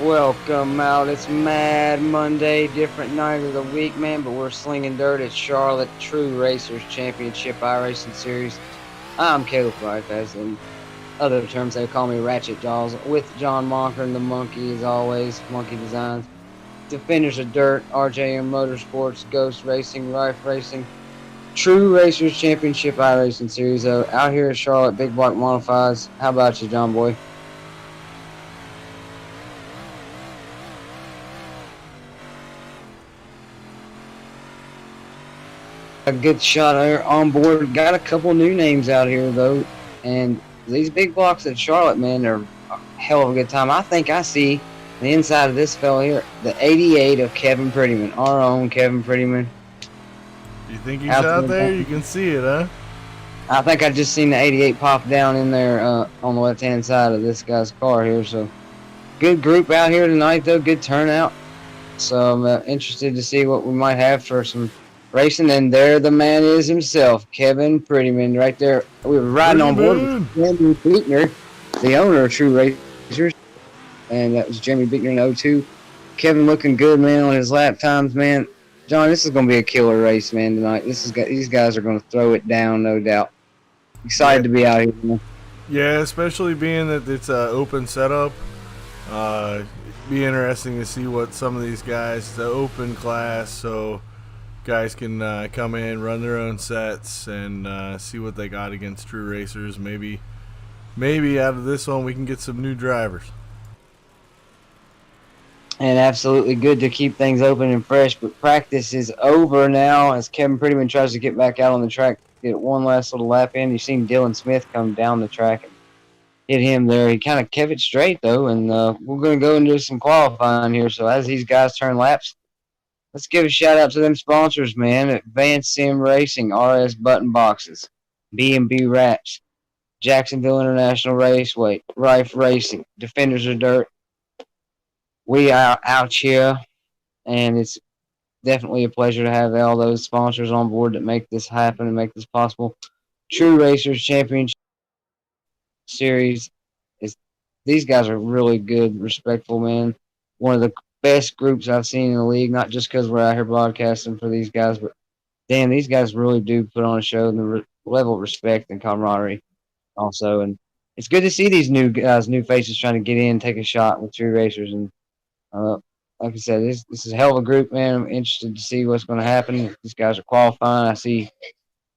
Welcome out. It's Mad Monday, different night of the week, man, but we're slinging dirt at Charlotte True Racers Championship iRacing Series. I'm Caleb Freifest, and other terms they call me Ratchet Jaws, with John Monker and the Monkey, as always, Monkey Designs. Defenders of Dirt, RJM Motorsports, Ghost Racing, Rife Racing, True Racers Championship iRacing Series. Out here at Charlotte, Big Block Modifieds. How about you, John Boy? A good shot there on board. Got a couple new names out here though, and these big blocks at Charlotte, man, are a hell of a good time. I think I see the inside of this fella here, the 88 of Kevin Prettyman, our own Kevin Prettyman. You think he's out there? You can see it, huh? I think I just seen the 88 pop down in there on the left-hand side of this guy's car here. So good group out here tonight, though. Good turnout. So I'm interested to see what we might have for some racing, and there the man is himself, Kevin Prettyman, right there. We were riding on board with Jeremy Biegner, the owner of True Racers, and that was Jeremy Biegner in 02. Kevin looking good, man, on his lap times, man. John, this is going to be a killer race, man, tonight. These guys are going to throw it down, no doubt. Excited to be out here, man. Yeah, especially being that it's an open setup. Be interesting to see what some of these guys, the open class, so guys can come in, run their own sets, and see what they got against True Racers. Maybe out of this one we can get some new drivers. And absolutely good to keep things open and fresh. But practice is over now as Kevin Prettyman tries to get back out on the track, get one last little lap in. You've seen Dylan Smith come down the track and hit him there. He kind of kept it straight, though, and we're going to go and do some qualifying here. So as these guys turn laps, let's give a shout-out to them sponsors, man. Advanced Sim Racing, RS Button Boxes, B&B Wraps, Jacksonville International Raceway, Rife Racing, Defenders of Dirt. We are out here, and it's definitely a pleasure to have all those sponsors on board that make this happen and make this possible. True Racers Championship Series, these guys are really good, respectful, man. One of the best groups I've seen in the league, not just because we're out here broadcasting for these guys, but damn, these guys really do put on a show, and the level of respect and camaraderie also. And it's good to see these new guys, new faces trying to get in, take a shot with True Racers. And like I said, this is a hell of a group, man. I'm interested to see what's going to happen. These guys are qualifying. I see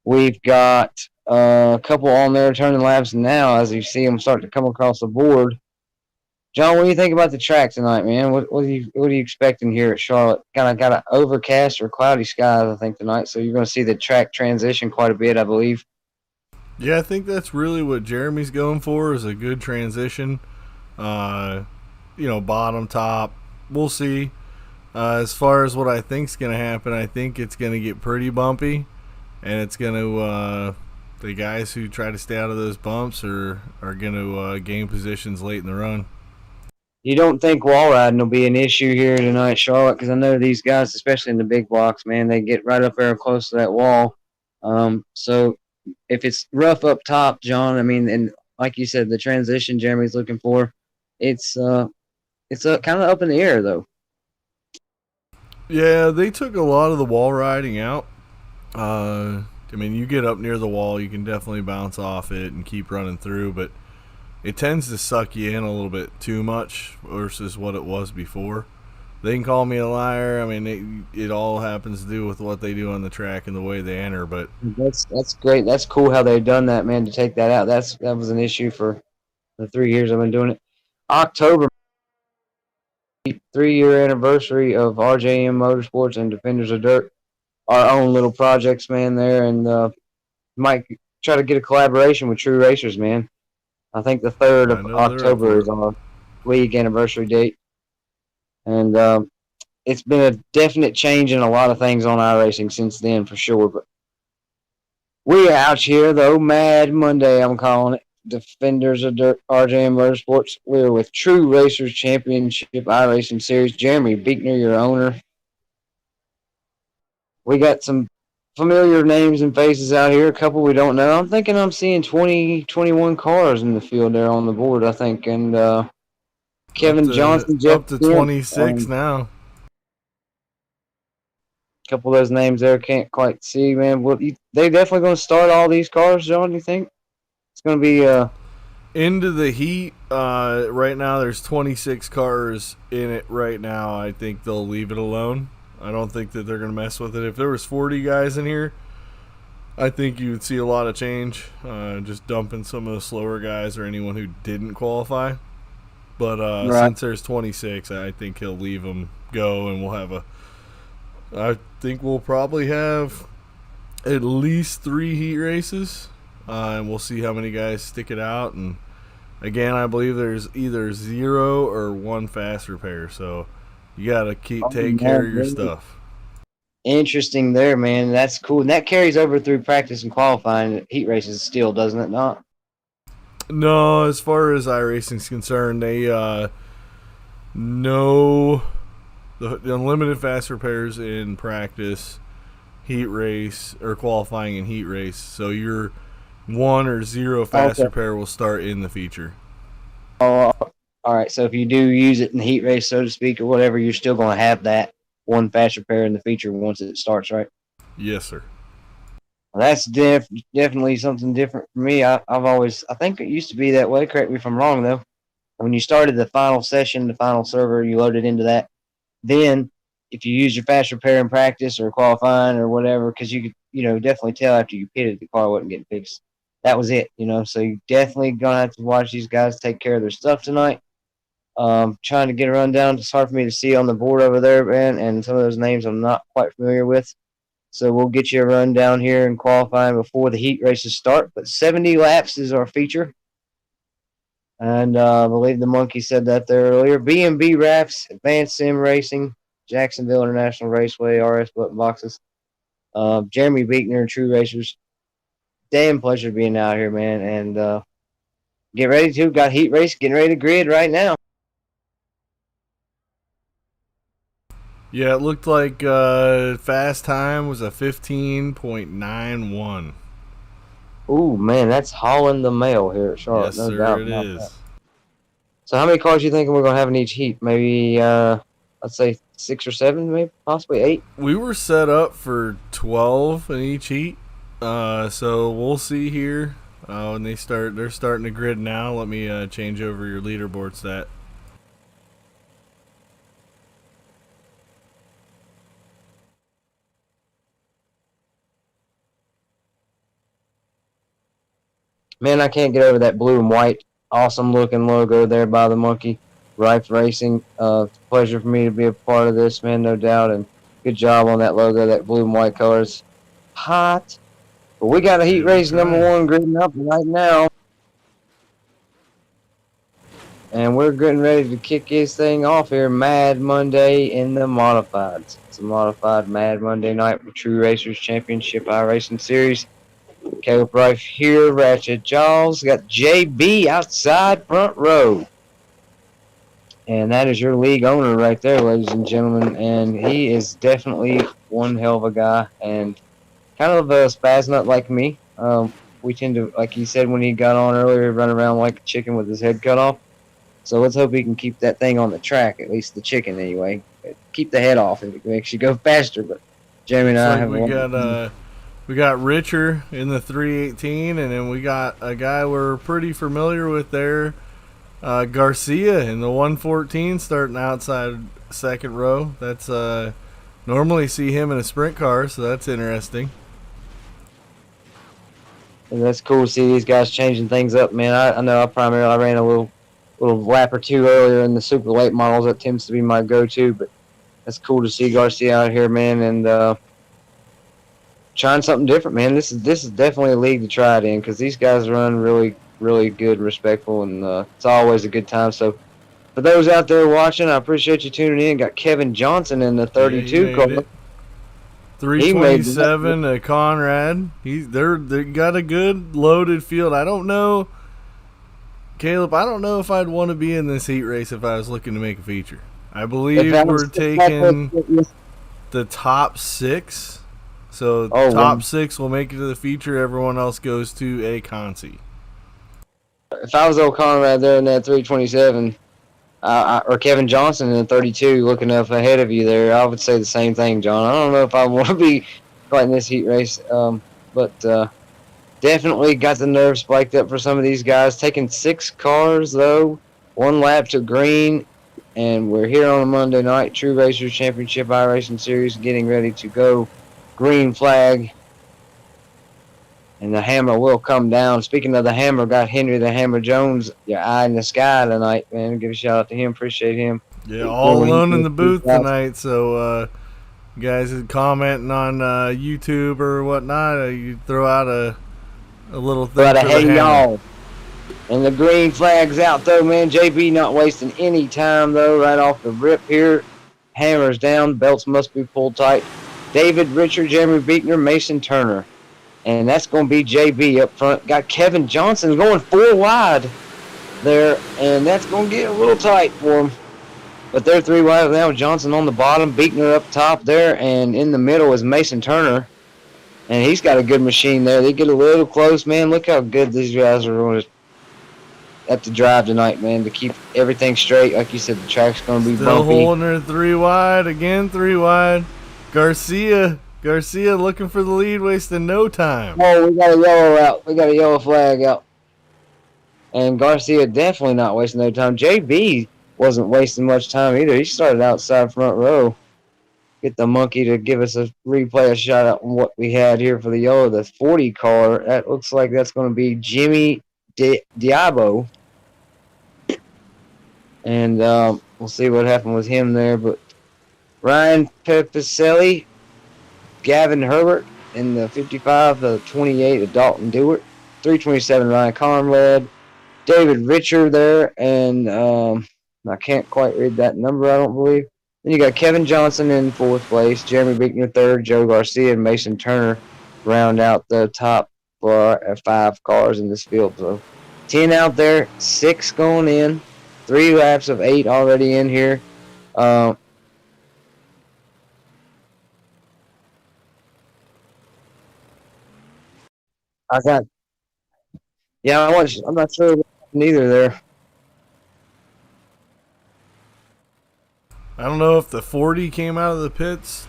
we've got a couple on there turning laps now as you see them start to come across the board. John, what do you think about the track tonight, man? What are you expecting here at Charlotte? Kind of got an overcast or cloudy skies, I think, tonight. So you're going to see the track transition quite a bit, I believe. Yeah, I think that's really what Jeremy's going for, is a good transition. Bottom, top. We'll see. As far as what I think's going to happen, I think it's going to get pretty bumpy, and it's going to the guys who try to stay out of those bumps are going to gain positions late in the run. You don't think wall riding will be an issue here tonight, Charlotte? Because I know these guys, especially in the big blocks, man, they get right up there close to that wall. So if it's rough up top, John, I mean, and like you said, the transition Jeremy's looking for, it's kind of up in the air, though. Yeah, they took a lot of the wall riding out. You get up near the wall, you can definitely bounce off it and keep running through, but it tends to suck you in a little bit too much versus what it was before. They can call me a liar. I mean, it all happens to do with what they do on the track and the way they enter. But that's great. That's cool how they've done that, man, to take that out. That was an issue for the 3 years I've been doing it. October, 3-year anniversary of RJM Motorsports and Defenders of Dirt. Our own little projects, man, there, and might try to get a collaboration with True Racers, man. I think the 3rd of October is our league anniversary date. And it's been a definite change in a lot of things on iRacing since then, for sure. But we are out here, though. Mad Monday, I'm calling it. Defenders of Dirt, RJM Motorsports. We're with True Racers Championship iRacing Series. Jeremy Biegner, your owner. We got some familiar names and faces out here. A couple we don't know. I'm thinking I'm seeing 20, 21 cars in the field there on the board, I think. And Kevin Johnson, Jeff up to Kent, 26 now. A couple of those names there can't quite see, man. Well, they definitely going to start all these cars, John. Do you think it's going to be? Into the heat, right now there's 26 cars in it right now. I think they'll leave it alone. I don't think that they're going to mess with it. If there was 40 guys in here, I think you would see a lot of change, just dumping some of the slower guys or anyone who didn't qualify. But since there's 26, I think he'll leave them go, and we'll have I think we'll probably have at least 3 heat races, and we'll see how many guys stick it out. And again, I believe there's either 0 or 1 fast repair, so you got to take care of your stuff. Interesting there, man. That's cool. And that carries over through practice and qualifying heat races still, doesn't it not? No, as far as iRacing's concerned, they no the unlimited fast repairs in practice, heat race, or qualifying in heat race. So your 1 or 0 fast repair will start in the feature. Oh, all right. So if you do use it in the heat race, so to speak, or whatever, you're still going to have that 1 fast repair in the feature once it starts, right? Yes, sir. Well, that's definitely something different for me. I think it used to be that way. Correct me if I'm wrong, though. When you started the final session, the final server, you loaded into that. Then, if you use your fast repair in practice or qualifying or whatever, because you could, definitely tell after you pitted the car wasn't getting fixed. That was it, So you definitely gonna have to watch these guys take care of their stuff tonight. Trying to get a rundown. It's hard for me to see on the board over there, man, and some of those names I'm not quite familiar with. So we'll get you a rundown here in qualifying before the heat races start. But 70 laps is our feature. And I believe the monkey said that there earlier. B&B Wraps, Advanced Sim Racing, Jacksonville International Raceway, RS Button Boxes, Jeremy Beekner, True Racers. Damn pleasure being out here, man. And get ready to. Got heat race, getting ready to grid right now. Yeah, it looked like fast time was a 15.91. Ooh, man, that's hauling the mail here at Charlotte. Yes, no sir, doubt it about is. That. So how many cars do you think we're going to have in each heat? Maybe, let's say 6 or 7, maybe, possibly 8? We were set up for 12 in each heat, so we'll see here when they're starting to grid now. Let me change over your leaderboard stat. Man, I can't get over that blue and white, awesome looking logo there by the monkey. Rife Racing. Pleasure for me to be a part of this, man, no doubt. And good job on that logo, that blue and white colors. Hot. But we got a heat race number 1 gridding up right now. And we're getting ready to kick this thing off here. Mad Monday in the Modifieds. It's a modified Mad Monday night for True Racers Championship iRacing Series. Caleb Rife here, Ratchet Jaws. Got JB outside front row. And that is your league owner right there, ladies and gentlemen. And he is definitely one hell of a guy. And kind of a spaz nut like me. We tend to, like he said when he got on earlier, run around like a chicken with his head cut off. So let's hope he can keep that thing on the track, at least the chicken anyway. Keep the head off if it makes you go faster. But Jeremy and I have We got Richer in the 318, and then we got a guy we're pretty familiar with there, Garcia in the 114, starting outside second row. That's normally see him in a sprint car, so that's interesting. And that's cool to see these guys changing things up, man. I know I ran a little lap or two earlier in the super late models. That tends to be my go-to, but that's cool to see Garcia out here, man, and trying something different, man. This is definitely a league to try it in because these guys run really, really good, respectful, and it's always a good time. So for those out there watching, I appreciate you tuning in. Got Kevin Johnson in the 32 car. 327 Conrad. They got a good loaded field. I don't know, Caleb. I don't know if I'd want to be in this heat race if I was looking to make a feature. I believe we're taking the top 6. So top 6 will make it to the feature. Everyone else goes to a consi. If I was old Conrad there in that 327, or Kevin Johnson in the 32 looking up ahead of you there. I would say the same thing, John. I don't know if I want to be fighting this heat race, but definitely got the nerves spiked up for some of these guys. Taking 6 cars, though, 1 lap to green, and we're here on a Monday night. True Racers Championship iRacing Series getting ready to go. Green flag. And the hammer will come down. Speaking of the hammer, got Henry the Hammer Jones, your eye in the sky tonight, man. Give a shout out to him. Appreciate him. Yeah, all alone in the booth tonight. So, you guys are commenting on YouTube or whatnot. You throw out a little thing. But hey, y'all. And the green flag's out, though, man. JB not wasting any time, though, right off the rip here. Hammers down. Belts must be pulled tight. David Richard, Jeremy Beekner, Mason Turner. And that's going to be JB up front. Got Kevin Johnson going 4 wide there, and that's going to get a little tight for him. But they're 3 wide now. Johnson on the bottom, Beekner up top there, and in the middle is Mason Turner. And he's got a good machine there. They get a little close, man. Look how good these guys are going to have to drive tonight, man, to keep everything straight. Like you said, the track's going to be still bumpy. Holding her 3 wide, again 3 wide. Garcia looking for the lead, wasting no time. Oh, we got a yellow out. We got a yellow flag out. And Garcia definitely not wasting no time. JB wasn't wasting much time either. He started outside front row. Get the monkey to give us a replay, a shot at what we had here for the yellow. The 40 car, that looks like that's going to be Jimmy Diabo. And we'll see what happened with him there. But Ryan Pepicelli, Gavin Herbert in the 55, the 28 of Dalton Dewart, 327 Ryan Conrad, David Richard there, and I can't quite read that number, I don't believe. Then you got Kevin Johnson in 4th place, Jeremy Beekner 3rd, Joe Garcia and Mason Turner round out the top 5 cars in this field. So 10 out there, 6 going in, 3 laps of 8 already in here. I'm not sure what happened either there. I don't know if the 40 came out of the pits,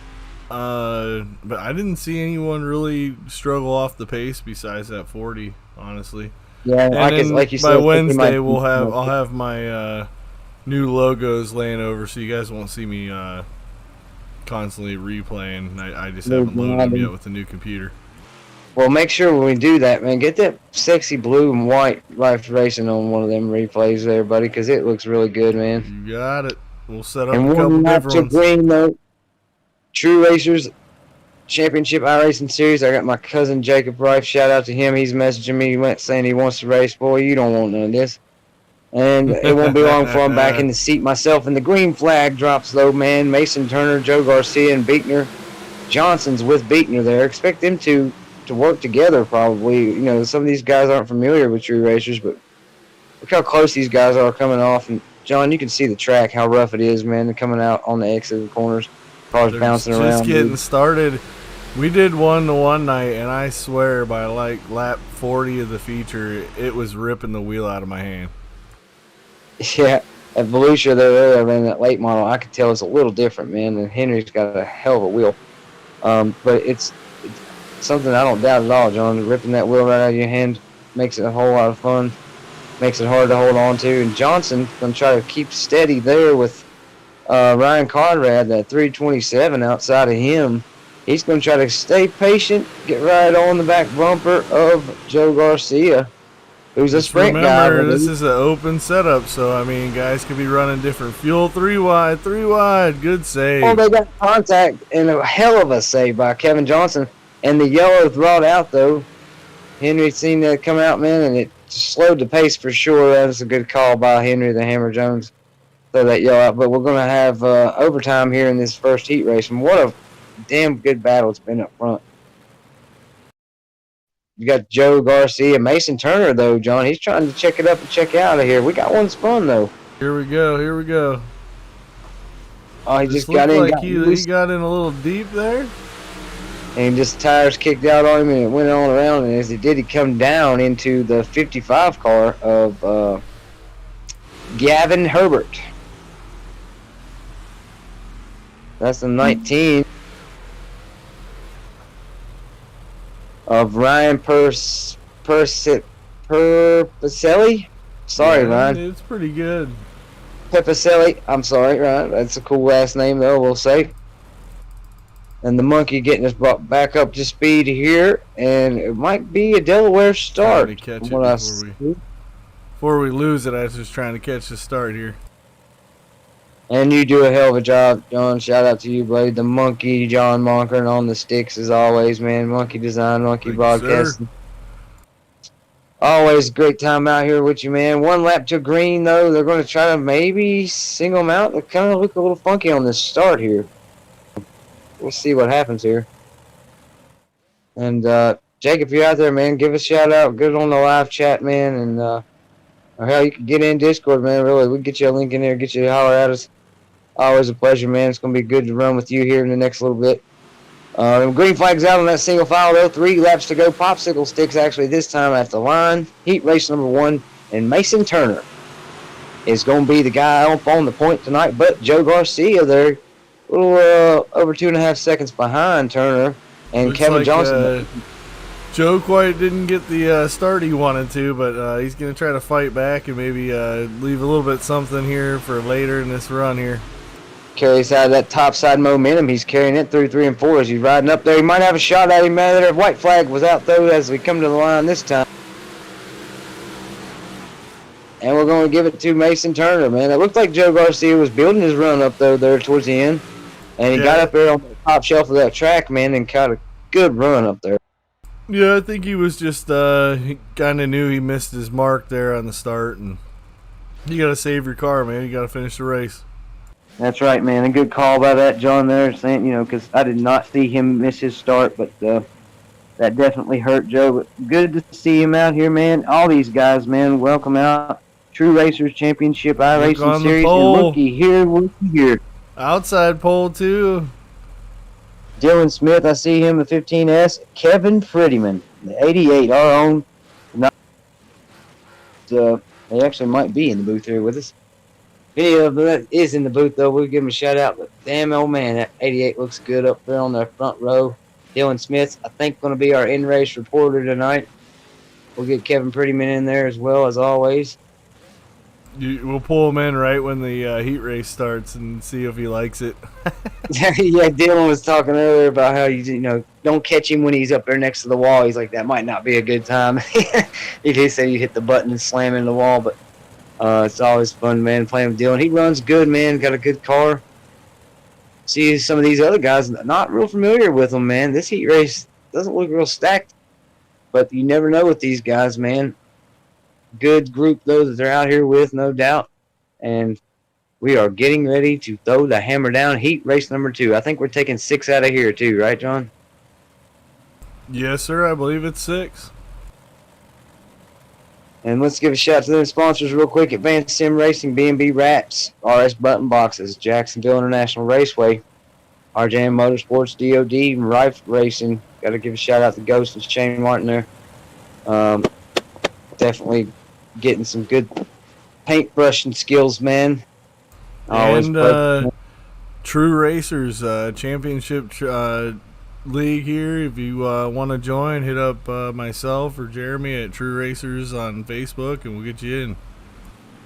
but I didn't see anyone really struggle off the pace besides that 40, honestly. Yeah, like you said, by Wednesday I'll have my new logos laying over, so you guys won't see me constantly replaying. I just haven't loaded them yet with the new computer. Well, make sure when we do that, man, get that sexy blue and white Life Racing on one of them replays there, buddy, because it looks really good, man. You got it. We'll set up and a couple different ones. Green, though, True Racers Championship iRacing Series. I got my cousin Jacob Rife. Shout out to him. He's messaging me saying he wants to race. Boy, you don't want none of this. And it won't be long before I'm back in the seat myself. And the green flag drops, though, man. Mason Turner, Joe Garcia, and Beekner. Johnson's with Beekner there. Expect them to work together, probably. You know, some of these guys aren't familiar with True Racers, but look how close these guys are coming off. And John, you can see the track, how rough it is, man. They're coming out on the exit of the corners, cars bouncing around. Just getting started. We did one night, and I swear by like lap 40 of the feature, it was ripping the wheel out of my hand. Yeah, at Volusia there, man, that late model, I could tell it's a little different, man. And Henry's got a hell of a wheel. But it's something I don't doubt at all, John. Ripping that wheel right out of your hand makes it a whole lot of fun. Makes it hard to hold on to. And Johnson's going to try to keep steady there with Ryan Conrad, that 327 outside of him. He's going to try to stay patient, get right on the back bumper of Joe Garcia, who's a sprint guy. Remember, this is an open setup, so, I mean, guys could be running different fuel. 3 wide, good save. Oh, they got contact, and a hell of a save by Kevin Johnson. And the yellow brought out, though. Henry seen that come out, man, and it slowed the pace for sure. That was a good call by Henry the Hammer Jones. Throw that yellow out. But we're going to have overtime here in this first heat race. And what a damn good battle it's been up front. You got Joe Garcia. Mason Turner, though, John. He's trying to check it up and check out of here. We got one spun, though. Here we go. Oh, he just got in. Like he got in a little deep there. And just tires kicked out on him, and it went on around. And as it did, he come down into the 55 car of Gavin Herbert. That's the 19 of Ryan Perpicelli. Sorry, Yeah, Ryan. it's pretty good. Pepicelli. I'm sorry, Ryan. That's a cool last name, though, we'll say. And the monkey getting us brought back up to speed here, and it might be a Delaware start. Trying to catch from it what before we lose it. I was just trying to catch the start here. And you do a hell of a job, John. Shout out to you, Blade. The monkey, John Monkern on the sticks as always, man. Monkey design, monkey broadcasting. Always a great time out here with you, man. One lap to green, though. They're going to try to maybe single them out. They kind of look a little funky on this start here. We'll see what happens here. And, Jake, if you're out there, man, give us a shout out. Good on the live chat, man. And, or hell, you can get in Discord, man. Really, we can get you a link in there, get you to holler at us. Always a pleasure, man. It's going to be good to run with you here in the next little bit. Green flag's out on that single file, though. 3 laps to go. Popsicle sticks, actually, this time at the line. Heat race number 1. And Mason Turner is going to be the guy up on the point tonight. But Joe Garcia there, a little over 2.5 seconds behind Turner. And Looks Kevin like, Johnson. Joe quite didn't get the start he wanted to, but he's going to try to fight back and maybe leave a little bit something here for later in this run here. Carries out of that top side momentum. He's carrying it through 3 and 4 as he's riding up there. He might have a shot at him, man. That white flag was out, though, as we come to the line this time. And we're going to give it to Mason Turner, man. It looked like Joe Garcia was building his run up, though, there towards the end. And he got up there on the top shelf of that track, man, and caught a good run up there. Yeah, I think he was just he kind of knew he missed his mark there on the start. And you got to save your car, man. You got to finish the race. That's right, man. A good call by that, John, there, saying, because I did not see him miss his start, but that definitely hurt Joe. But good to see him out here, man. All these guys, man, welcome out. True Racers Championship iRacing Series. And looky here. Outside pole, too. Dylan Smith, I see him, the 15S. Kevin Prettyman, the 88, our own. They actually might be in the booth here with us. Any of that is in the booth, though, we'll give him a shout-out. But damn, old man, that 88 looks good up there on the front row. Dylan Smith, I think, going to be our in-race reporter tonight. We'll get Kevin Prettyman in there as well, as always. We'll pull him in right when the heat race starts and see if he likes it. Yeah, Dylan was talking earlier about how you don't catch him when he's up there next to the wall. He's like, that might not be a good time. He did say you hit the button and slam into the wall, but it's always fun, man, playing with Dylan. He runs good, man. Got a good car. See some of these other guys, not real familiar with them, man. This heat race doesn't look real stacked, but you never know with these guys, man. Good group, though, that they're out here with, no doubt. And we are getting ready to throw the hammer down. Heat race number 2. I think we're taking 6 out of here, too, right, John? Yes, sir. I believe it's 6. And let's give a shout to them sponsors real quick. Advanced Sim Racing, B&B Wraps, RS Button Boxes, Jacksonville International Raceway, RJM Motorsports, DOD, and Rife Racing. Got to give a shout out to Ghost and Shane Martin there. Definitely getting some good paintbrushing skills, man. And True Racers Championship League here. If you want to join, hit up myself or Jeremy at True Racers on Facebook, and we'll get you in.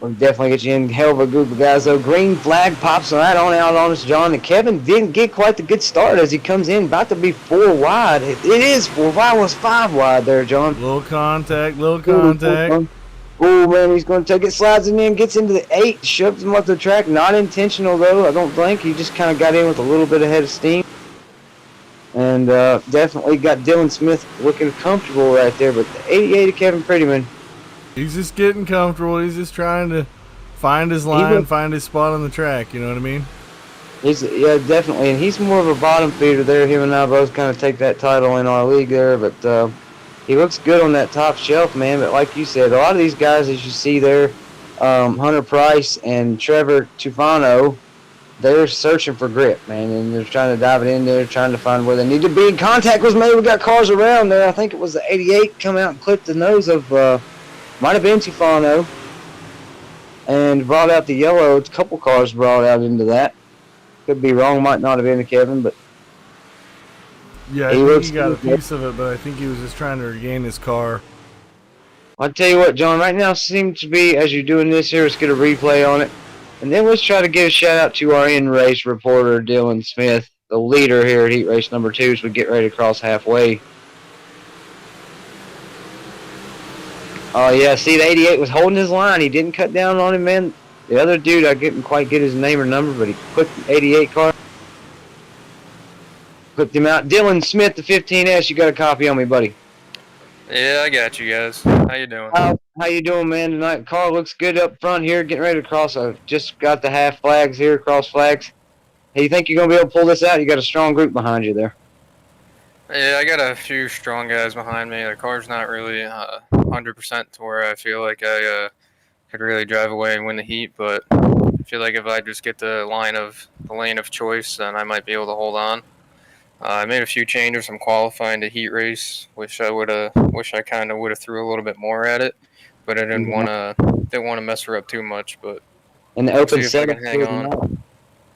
We'll definitely get you in. Hell of a group of guys, though. Green flag pops right on out on us, John. And Kevin didn't get quite the good start as he comes in, about to be 4 wide. It is 4 wide. Was 5 wide there, John. Little contact. Oh, man, he's going to take it, slides in and gets into the 8, shoves him up the track. Not intentional, though, I don't think. He just kind of got in with a little bit of head of steam. And definitely got Dylan Smith looking comfortable right there. But the 88 of Kevin Prettyman. He's just getting comfortable. He's just trying to find his line, find his spot on the track. You know what I mean? Yeah, definitely. And he's more of a bottom feeder there. Him and I both kind of take that title in our league there. But he looks good on that top shelf, man. But like you said, a lot of these guys, as you see there, Hunter Price and Trevor Tufano, they're searching for grip, man. And they're trying to dive it in there, trying to find where they need to be. Contact was made. We got cars around there. I think it was the 88 come out and clipped the nose of, might have been Tufano. And brought out the yellow. A couple cars brought out into that. Could be wrong, might not have been Kevin, but Yeah, I think he got a piece of it, but I think he was just trying to regain his car. I'll tell you what, John, right now seems to be, as you're doing this here, let's get a replay on it. And then let's try to give a shout out to our in-race reporter, Dylan Smith, the leader here at Heat Race number 2 as we get ready to cross halfway. Oh, yeah, see, the 88 was holding his line. He didn't cut down on him, man. The other dude, I didn't quite get his name or number, but he put the 88 car. Put him out. Dylan Smith, the 15S, you got a copy on me, buddy. Yeah, I got you guys. How you doing? How you doing, man, tonight? Car looks good up front here, getting ready to cross. I just got the half flags here, cross flags. Hey, you think you're going to be able to pull this out? You got a strong group behind you there. Yeah, I got a few strong guys behind me. The car's not really 100% to where I feel like I could really drive away and win the heat, but I feel like if I just get the lane of choice, then I might be able to hold on. I made a few changes from qualifying to heat race. Wish I kind of would have threw a little bit more at it, but I didn't want to mess her up too much. But and the open setup,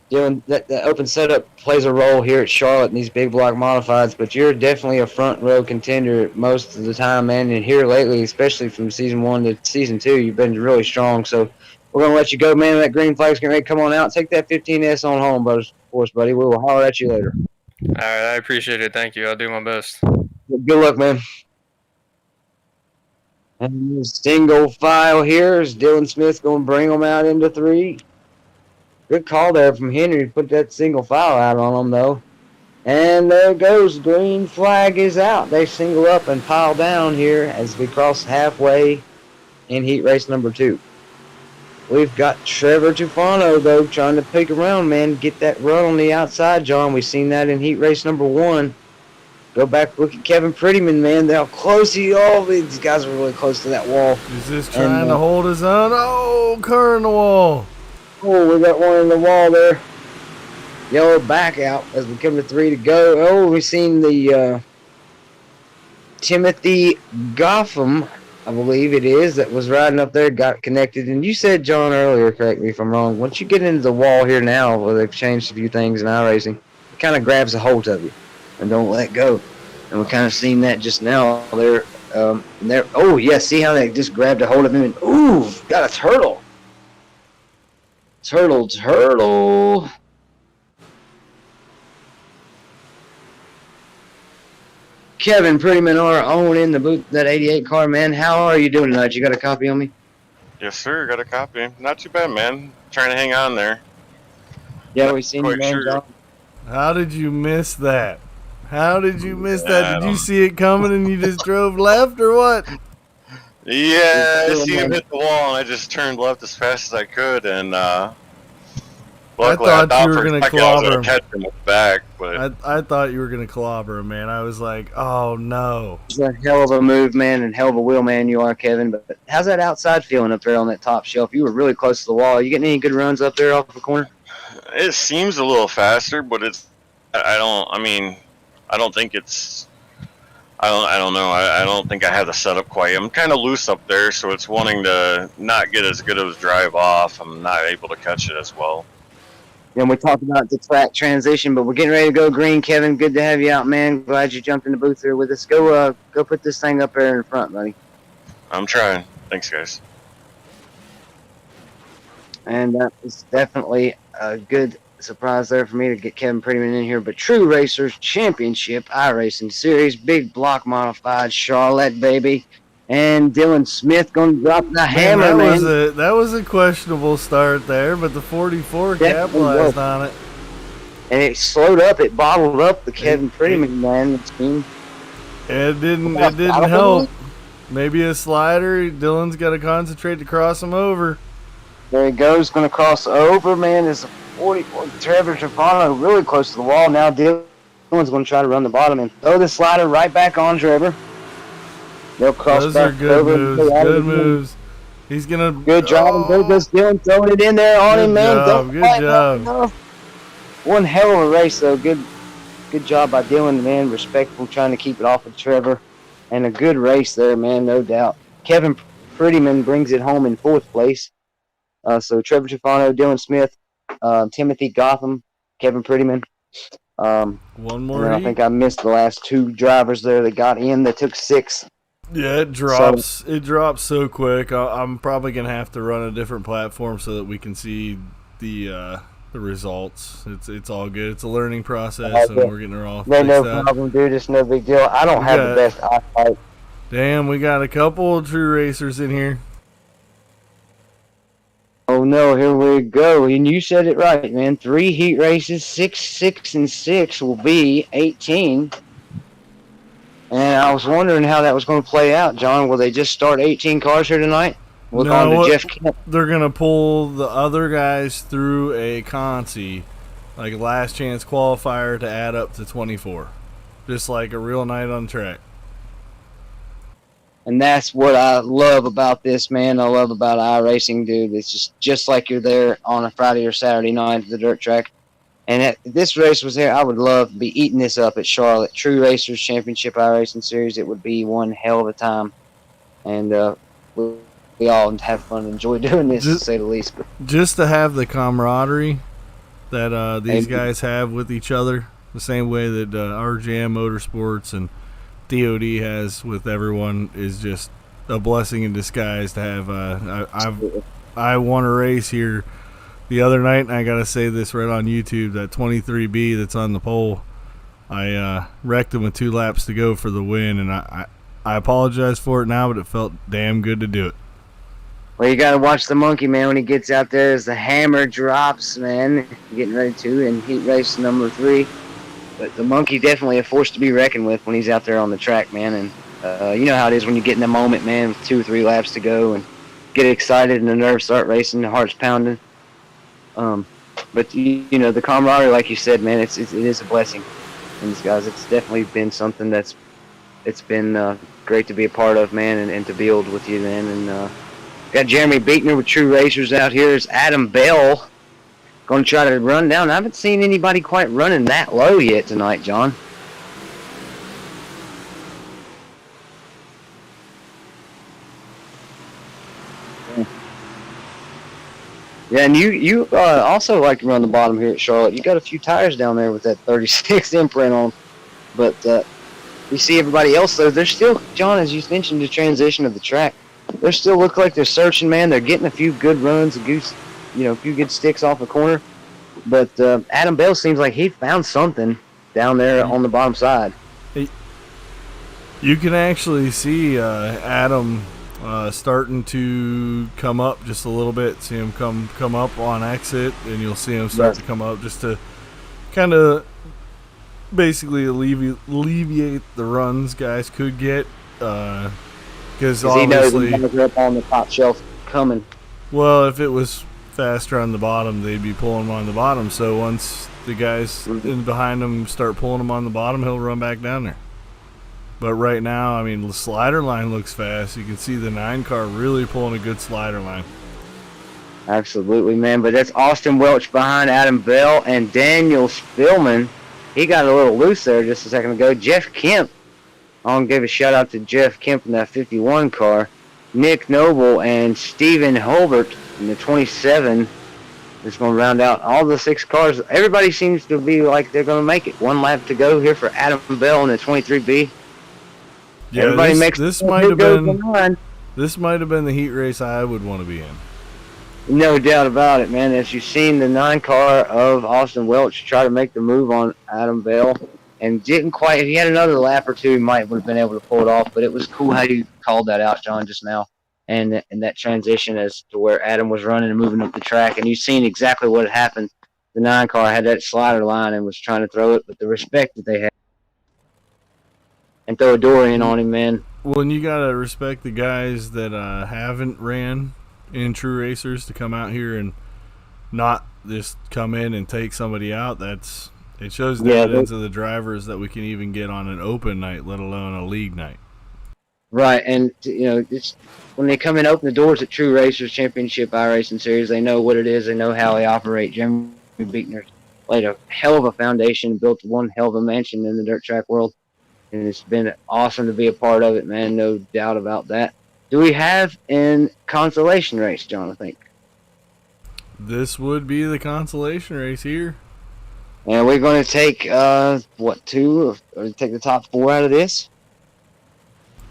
Dylan, that open setup plays a role here at Charlotte in these big block modifieds. But you're definitely a front row contender most of the time, man. And here lately, especially from season 1 to season 2, you've been really strong. So we're gonna let you go, man. That green flag's getting ready to come on out. Take that 15S on home, for us, buddy. We will holler at you later. All right, I appreciate it. Thank you. I'll do my best. Good luck, man. And single file here is Dylan Smith going to bring them out into 3. Good call there from Henry. Put that single file out on them, though. And there goes. Green flag is out. They single up and pile down here as we cross halfway in heat race number 2. We've got Trevor Tufano, though, trying to pick around, man. Get that run on the outside, John. We've seen that in heat race number 1. Go back, look at Kevin Prettyman, man. How close these guys are really close to that wall. He's just trying to hold his own. Oh, car in the wall. Oh, we got one in the wall there. Yellow back out as we come to 3 to go. Oh, we've seen the Timothy Gotham, I believe it is, that was riding up there, got connected. And you said, John, earlier, correct me if I'm wrong, once you get into the wall here now, where they've changed a few things in iRacing, it kind of grabs a hold of you and don't let go. And we're kind of seeing that just now. Oh, yeah, see how they just grabbed a hold of him and, ooh, got a turtle. Turtle. Kevin Prettyman, our own in the booth, that 88 car, man. How are you doing tonight? You got a copy on me? Yes, sir. Got a copy. Not too bad, man. Trying to hang on there. Yeah, we seen you, man. Sure. John. How did you miss that? Did you see it coming and you just drove left or what? Yeah, I seen him hit the wall and I just turned left as fast as I could, and luckily I thought you were gonna clobber him. Catch him with the back, but I thought you were gonna clobber him, man. I was like, oh no. It's a hell of a move, man, and hell of a wheel man you are, Kevin. But how's that outside feeling up there on that top shelf? You were really close to the wall. You getting any good runs up there off the corner? it seems a little faster, but I don't think it's. I don't know. I don't think I have the setup quite. I'm kind of loose up there, so it's wanting to not get as good of a drive off. I'm not able to catch it as well. And we talked about the track transition, but we're getting ready to go green, Kevin. Good to have you out, man. Glad you jumped in the booth here with us. Go put this thing up there in front, buddy. I'm trying. Thanks, guys. And that was definitely a good surprise there for me to get Kevin Prettyman in here. But True Racers Championship iRacing Series, big block modified Charlotte, baby. And Dylan Smith going to drop the hammer, man. That was a questionable start there, but the 44 capitalized on it. And it slowed up. It bottled up the Kevin Prettyman, man. It didn't help. Maybe a slider. Dylan's got to concentrate to cross him over. There he goes. Going to cross over, man. It's a 44. Trevor Trapano really close to the wall. Now Dylan's going to try to run the bottom and throw the slider right back on Trevor. They'll cross Those back are good over. moves. Good moves. He's going to... Good job. And there goes Dylan throwing it in there on him, man. Good job. One hell of a race, though. Good job by Dylan, man. Respectful, trying to keep it off of Trevor. And a good race there, man, no doubt. Kevin Prettyman brings it home in fourth place. So Trevor Tufano, Dylan Smith, Timothy Gotham, Kevin Prettyman. One And more then I heat. think I missed the last two drivers there that got in that took 6. Yeah, it drops. It drops so quick. I'm probably gonna have to run a different platform so that we can see the results. It's all good. It's a learning process, and we're getting it all No, fixed no up. problem, dude. It's no big deal. I don't have the best eyesight. Damn, we got a couple of true racers in here. Oh no, here we go. And you said it right, man. 3 heat races, 6, 6, and 6 will be 18. And I was wondering how that was going to play out, John. Will they just start 18 cars here tonight? Look on to Jeff Kemp. They're gonna pull the other guys through a consi, like last chance qualifier, to add up to 24, just like a real night on track. And that's what I love about this, man. I love about iRacing, dude. It's just like you're there on a Friday or Saturday night at the dirt track. And if this race was there, I would love to be eating this up at Charlotte. True Racers Championship iRacing Series. It would be one hell of a time. And we all have fun and enjoy doing this, to say the least. But just to have the camaraderie that these guys have with each other, the same way that RJM Motorsports and DOD has with everyone, is just a blessing in disguise to have. I won a race here the other night, and I gotta say this right on YouTube, that 23B that's on the pole, I wrecked him with 2 laps to go for the win, and I apologize for it now, but it felt damn good to do it. Well, you got to watch the monkey, man, when he gets out there as the hammer drops, man, getting ready to, in heat race number 3. But the monkey definitely a force to be reckoned with when he's out there on the track, man. And you know how it is when you get in the moment, man, with 2 or 3 laps to go and get excited and the nerves start racing, the heart's pounding. But, you know, the camaraderie, like you said, man, it is a blessing in disguise. It's definitely been something it's been great to be a part of, man, and to build with you, man. And got Jeremy Beekner with True Racers out here. Is Adam Bell going to try to run down? I haven't seen anybody quite running that low yet tonight, John. Yeah, and you also like to run the bottom here at Charlotte. You got a few tires down there with that 36 imprint on. But you see everybody else, though, they're still, John, as you mentioned, the transition of the track. They still look like they're searching, man. They're getting a few good runs, a few good sticks off the corner. But Adam Bell seems like he found something down there on the bottom side. You can actually see Adam starting to come up just a little bit. See him come up on exit, and you'll see him start to come up just to kind of basically alleviate the runs guys could get. Because obviously, he knows he's up on the top shelf coming. Well, if it was faster on the bottom, they'd be pulling him on the bottom. So once the guys in behind him start pulling him on the bottom, he'll run back down there. But right now, I mean, the slider line looks fast. You can see the 9 car really pulling a good slider line. Absolutely, man. But that's Austin Welch behind Adam Bell, and Daniel Spillman. He got a little loose there just a second ago. Jeff Kemp. I want to give a shout out to Jeff Kemp in that 51 car. Nick Noble and Steven Holbert in the 27 is going to round out all the 6 cars. Everybody seems to be like they're going to make it. 1 lap to go here for Adam Bell in the 23B. Yeah, Everybody this might have been the heat race I would want to be in. No doubt about it, man. As you've seen the 9 car of Austin Welch try to make the move on Adam Bell. And didn't quite. If he had another lap or 2, he might would have been able to pull it off. But it was cool how you called that out, John, just now, and that transition as to where Adam was running and moving up the track. And you've seen exactly what happened. The 9 car had that slider line and was trying to throw it, but the respect that they had and throw a door in on him, man. Well, and you gotta respect the guys that haven't ran in True Racers to come out here and not just come in and take somebody out. It shows the evidence of the drivers that we can even get on an open night, let alone a league night. Right, and it's when they come in, open the doors at True Racers Championship iRacing Series, they know what it is, they know how they operate. Jeremy Beekner laid a hell of a foundation, built one hell of a mansion in the dirt track world, and it's been awesome to be a part of it, man, no doubt about that. Do we have an consolation race, John, I think? This would be the consolation race here. And we're going to take what, 2 or take the top 4 out of this?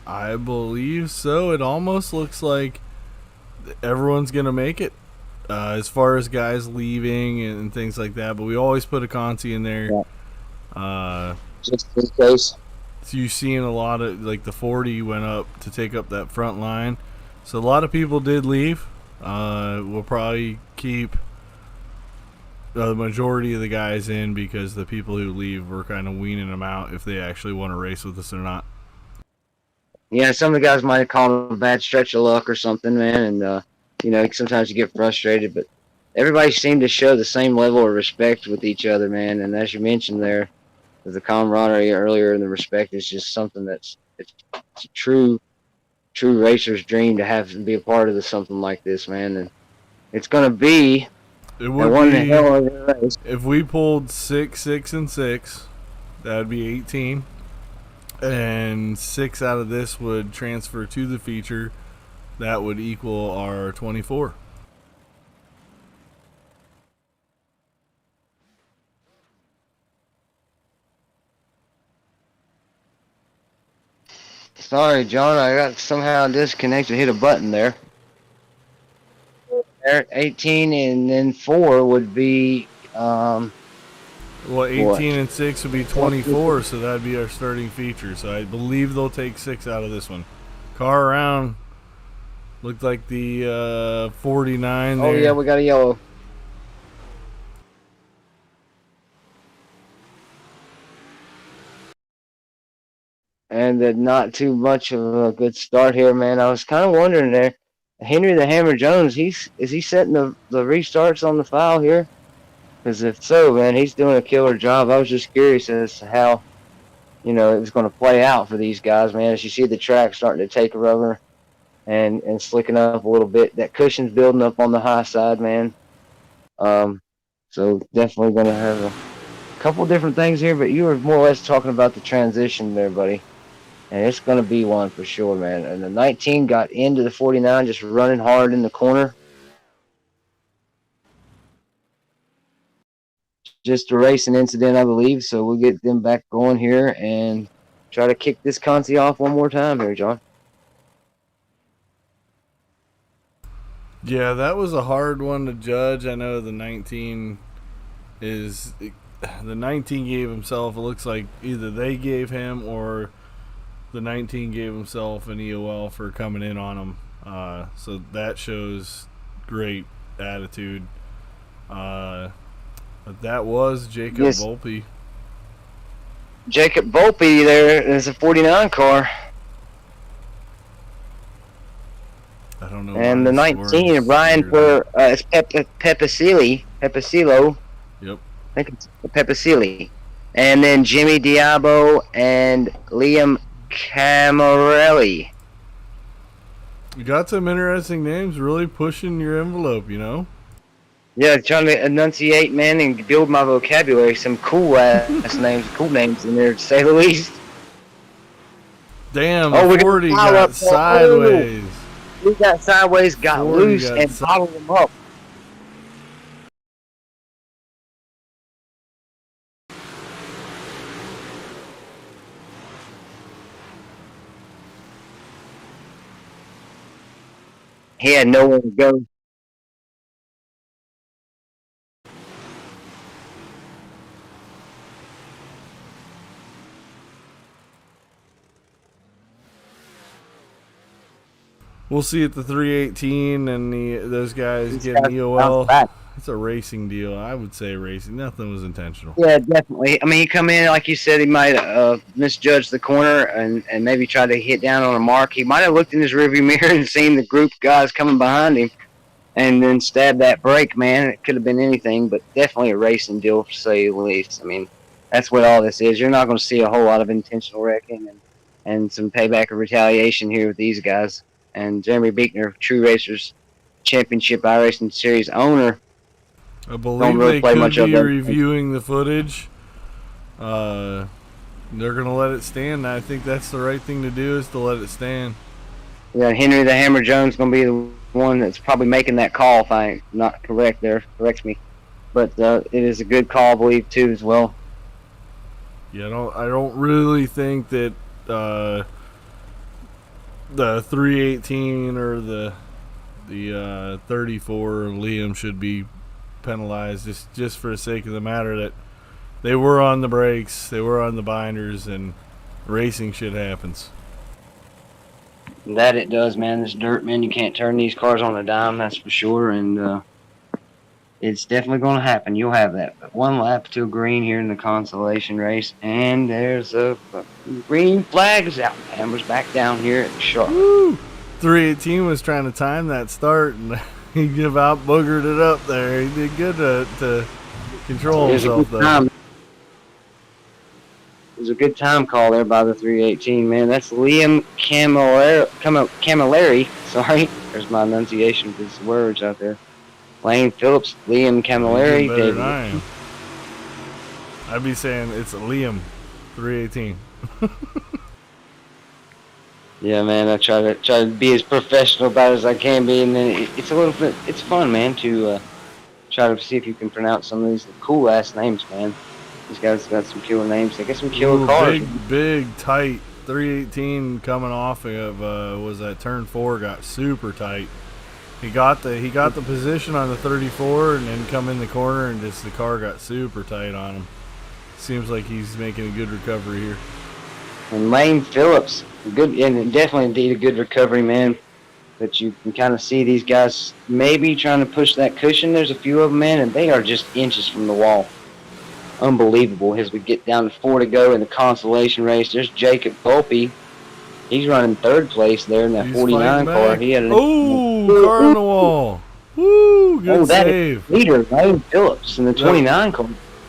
I believe so. It almost looks like everyone's gonna make it, as far as guys leaving and things like that. But we always put a Conti in there. Just in case. So you're seeing a lot of, like, the 40 went up to take up that front line. So a lot of people did leave. We'll probably keep the majority of the guys in because the people who leave, we're kind of weaning them out if they actually want to race with us or not. Yeah, some of the guys might have called it a bad stretch of luck or something, man. And, sometimes you get frustrated. But everybody seemed to show the same level of respect with each other, man. And as you mentioned there, the camaraderie earlier and the respect is just something it's a true racer's dream to have to be a part of something like this, man. And it's going to be one hell of a race. If we pulled 6, 6, and 6, that would be 18. And 6 out of this would transfer to the feature. That would equal our 24. Sorry, John, I got somehow disconnected. Hit a button there. 18 and then 4 would be. Well, 18 and 6 would be 24, so that'd be our starting feature. So I believe they'll take 6 out of this one. Car around. Looked like the 49 there. Oh, yeah, we got a yellow. And not too much of a good start here, man. I was kind of wondering there. Henry the Hammer Jones, is he setting the restarts on the file here? Because if so, man, he's doing a killer job. I was just curious as to how, it was going to play out for these guys, man. As you see the track starting to take a rubber and slicking up a little bit. That cushion's building up on the high side, man. So definitely going to have a couple different things here, but you were more or less talking about the transition there, buddy. And it's going to be one for sure, man. And the 19 got into the 49, just running hard in the corner. Just a racing incident, I believe. So we'll get them back going here and try to kick this Conti off one more time here, John. Yeah, that was a hard one to judge. I know the 19 is... The 19 gave himself, it looks like either they gave him or the 19 gave himself an EOL for coming in on him. So that shows great attitude. But that was Jacob Volpe. Jacob Volpe there is a 49 car. I don't know. And the 19, Ryan for it's Pepicillo. Yep. I think it's Pepicilli. And then Jimmy Diabo and Liam Camarelli. You got some interesting names, really pushing your envelope, Yeah, trying to enunciate, man, and build my vocabulary. Some cool ass names, cool names in there, to say the least. Damn, the 40 got sideways. We got sideways, got loose, and bottled them up. He had nowhere to go. We'll see at the 318 and those guys getting EOL. It's a racing deal. I would say racing. Nothing was intentional. Yeah, definitely. I mean, he come in, like you said, he might misjudge the corner and maybe try to hit down on a mark. He might have looked in his rearview mirror and seen the group of guys coming behind him and then stabbed that brake, man. It could have been anything, but definitely a racing deal, to say the least. I mean, that's what all this is. You're not going to see a whole lot of intentional wrecking and some payback or retaliation here with these guys. And Jeremy Buechner, True Racers Championship iRacing Series owner. I believe they could be reviewing the footage. They're going to let it stand. I think that's the right thing to do, is to let it stand. Yeah, Henry the Hammer Jones going to be the one that's probably making that call, if I'm not correct there. Correct me. but it is a good call, I believe, too, as well. Yeah, I don't really think that the 318 or the 34 Liam should be penalized just for the sake of the matter that they were on the brakes, they were on the binders, and racing shit happens. That it does, man. This dirt, man, you can't turn these cars on a dime, that's for sure, and it's definitely going to happen. You'll have that. But one lap to green here in the consolation race, and there's a green flags out. Amber's back down here at Charlotte. Woo! 318 was trying to time that start, and he about boogered it up there. He did good to control himself, though. It was a good time call there by the 318, man. That's Liam Camilleri. Sorry, there's my enunciation of these words out there. Lane Phillips, Liam Camilleri, Better David. than I am. I'd be saying it's Liam 318. Yeah, man. I try to be as professional about it as I can be, and then it's a little bit. It's fun, man, to try to see if you can pronounce some of these cool ass names, man. These guys got some killer names. They got some killer cars. Big, tight 318 coming off of was that turn 4 got super tight. He got the position on the 34 and then come in the corner and just the car got super tight on him. Seems like he's making a good recovery here. And Lane Phillips, good and definitely indeed a good recovery, man. But you can kind of see these guys maybe trying to push that cushion. There's a few of them, man, and they are just inches from the wall. Unbelievable. As we get down to 4 to go in the consolation race, there's Jacob Volpe. He's running third place there in that 49 car. He had car on the wall. Woo, good save. Leader, Lane Phillips in the 29 car.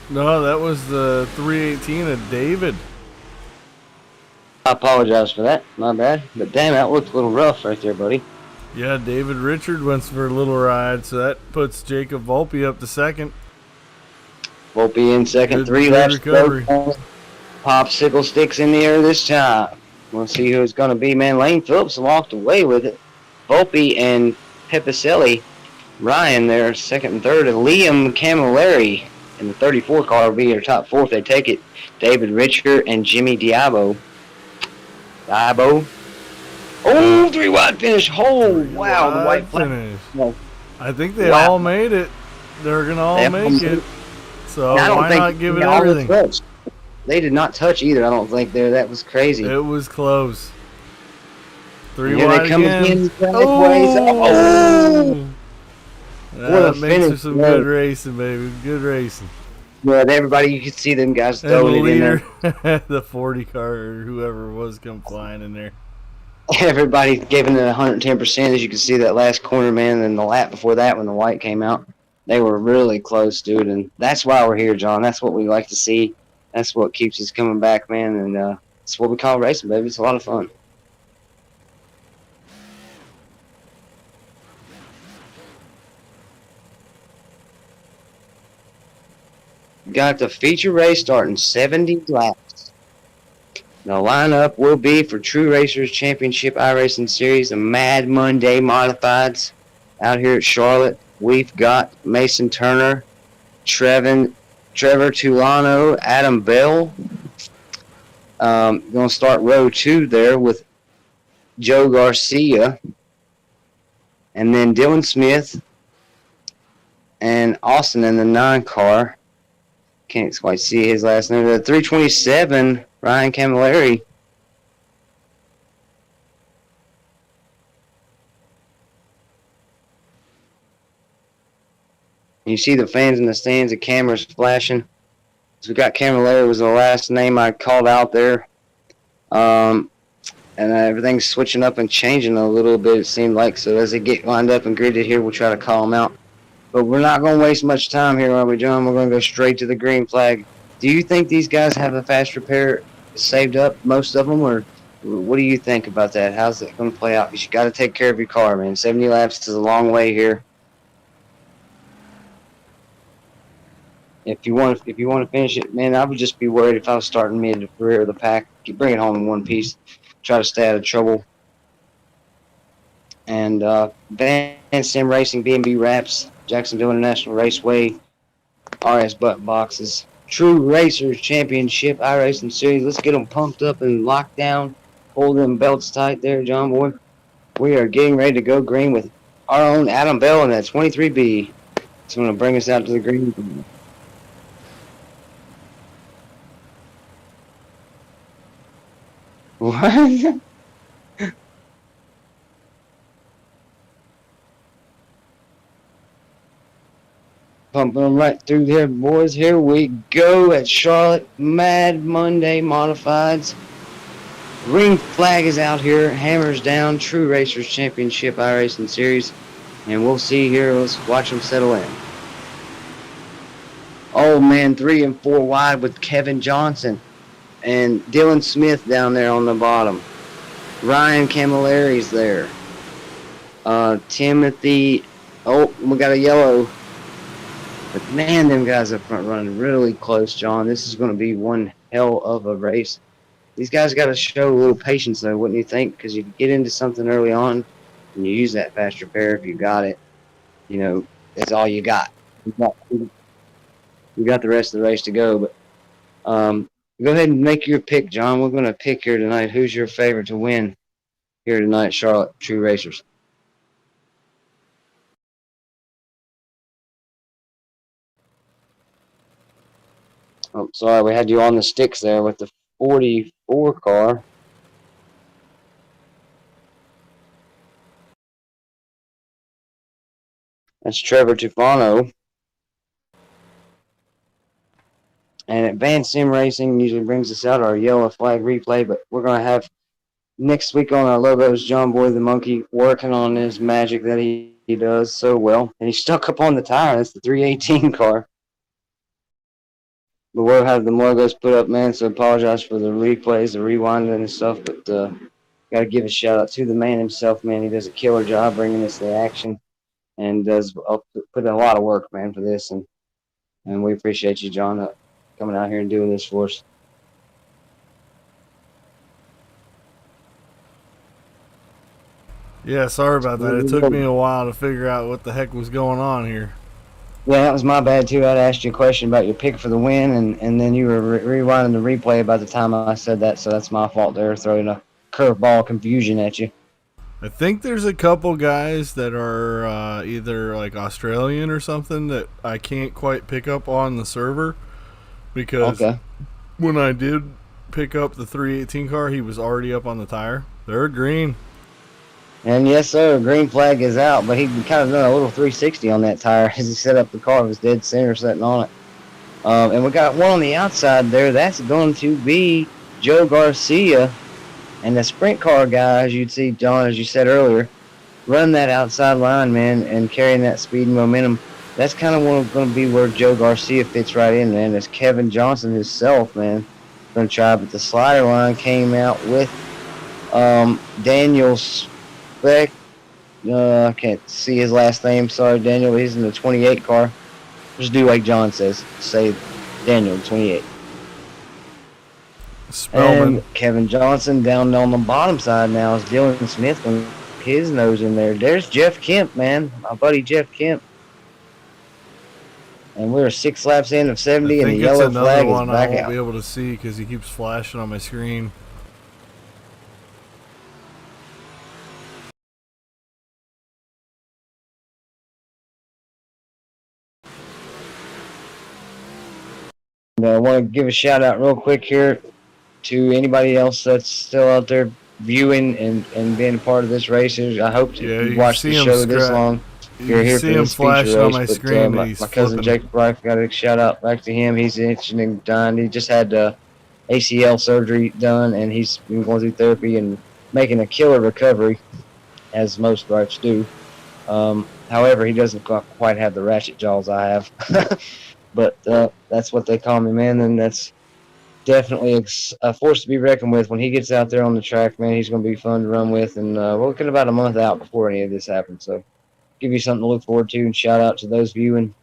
No, that was the 318 of David. I apologize for that. My bad. But damn, that looked a little rough right there, buddy. Yeah, David Richard went for a little ride, so that puts Jacob Volpe up to second. Volpe in second. Good, 3 laps to go. Popsicle sticks in the air this time. We'll see who it's going to be, man. Lane Phillips walked away with it. Volpe and Pepicelli, Ryan there, second and third. And Liam Camilleri in the 34 car will be their top 4 if they take it. David Richard and Jimmy Diabo. Oh, 3 wide finish. Oh, wow. The white finish. Well, I think they all made it. They're going to all make it. So why not give it everything? They did not touch either, I don't think. That was crazy. It was close. 3 Here wide they come again. Oh! That makes for some good racing, baby. Good racing. But everybody, you could see them guys throwing it in there. The 40 car or whoever was come flying in there. Everybody giving it 110%. As you can see that last corner, man, and the lap before that when the white came out. They were really close, dude, and that's why we're here, John. That's what we like to see. That's what keeps us coming back, man, and it's what we call racing, baby. It's a lot of fun. Got the feature race starting 70 laps. The lineup will be for True Racers Championship iRacing Series, the Mad Monday Modifieds out here at Charlotte. We've got Mason Turner, Trevor Tulano, Adam Bell. Going to start row 2 there with Joe Garcia. And then Dylan Smith and Austin in the 9 car. Can't quite see his last name. The 327, Ryan Camilleri. You see the fans in the stands, the cameras flashing. So we got Camilleri was the last name I called out there. And everything's switching up and changing a little bit, it seemed like. So as they get lined up and gridded here, we'll try to call them out. But we're not going to waste much time here, are we, John? We're going to go straight to the green flag. Do you think these guys have a fast repair saved up, most of them, or what do you think about that? How's it going to play out? Because you got to take care of your car, man. 70 laps is a long way here. If you want to finish it, man, I would just be worried if I was starting mid to rear of the pack. Bring it home in one piece. Try to stay out of trouble. And Van Sim Racing, B&B Wraps, Jacksonville International Raceway, RS Butt Boxes True Racers Championship iRacing Series. Let's get them pumped up and locked down. Hold them belts tight there, John Boy. We are getting ready to go green with our own Adam Bell in that 23B. It's going to bring us out to the green. What? Pumping them right through there, boys. Here we go at Charlotte Mad Monday Modifieds. Green flag is out here. Hammers down. True Racers Championship iRacing Series. And we'll see here. Let's watch them settle in. Old man 3 and 4 wide with Kevin Johnson. And Dylan Smith down there on the bottom. Ryan Camilleri's there. Timothy. Oh, we got a yellow. But man, them guys up front running really close, John. This is going to be one hell of a race. These guys got to show a little patience, though, wouldn't you think? Because you get into something early on, and you use that fast repair if you got it. You know, that's all you got. You got the rest of the race to go. But go ahead and make your pick, John. We're going to pick here tonight. Who's your favorite to win here tonight, Charlotte True Racers? Oh, sorry, we had you on the sticks there with the 44 car. That's Trevor Tufano. And Advanced Sim Racing usually brings us out our yellow flag replay, but we're going to have next week on our logos John Boy the Monkey working on his magic that he does so well. And he's stuck up on the tire. That's the 318 car. But we'll have the logos put up, man, so apologize for the replays, the rewinding and stuff, but got to give a shout-out to the man himself, man. He does a killer job bringing us the action and does put in a lot of work, man, for this. And we appreciate you, John, coming out here and doing this for us. Yeah, sorry about that. It took me a while to figure out what the heck was going on here. Yeah, that was my bad, too. I'd asked you a question about your pick for the win, and then you were rewinding the replay by the time I said that, so that's my fault there, throwing a curveball confusion at you. I think there's a couple guys that are either like Australian or something that I can't quite pick up on the server because when I did pick up the 318 car, he was already up on the tire. They're green. And yes, sir, green flag is out, but he kind of done a little 360 on that tire as he set up the car. It was dead center sitting on it. And we got one on the outside there. That's going to be Joe Garcia. And the sprint car guy, as you'd see, John, as you said earlier, run that outside line, man, and carrying that speed and momentum. That's kind of going to be where Joe Garcia fits right in, man. That's Kevin Johnson himself, man, going to try. But the slider line came out with Daniel Speck. I can't see his last name. Sorry, Daniel. He's in the 28 car. Just do like John says. Say Daniel, 28. Spellman. And Kevin Johnson down on the bottom side now is Dylan Smith with his nose in there. There's Jeff Kemp, man. My buddy Jeff Kemp. And we're 6 laps in of 70, and the yellow flag is back out. I won't be able to see because he keeps flashing on my screen. And I want to give a shout out real quick here to anybody else that's still out there viewing and being a part of this race. I hope you watched the show this long. You're here for this feature race, my screen. My cousin Jake Bright, got a shout out back to him. He's itching and dying. He just had ACL surgery done, and he's been going through therapy and making a killer recovery, as most Brights do. However, he doesn't quite have the ratchet jaws I have. But that's what they call me, man, and that's definitely a force to be reckoned with. When he gets out there on the track, man, he's going to be fun to run with, and we're looking about a month out before any of this happens, so give you something to look forward to, and shout out to those viewing.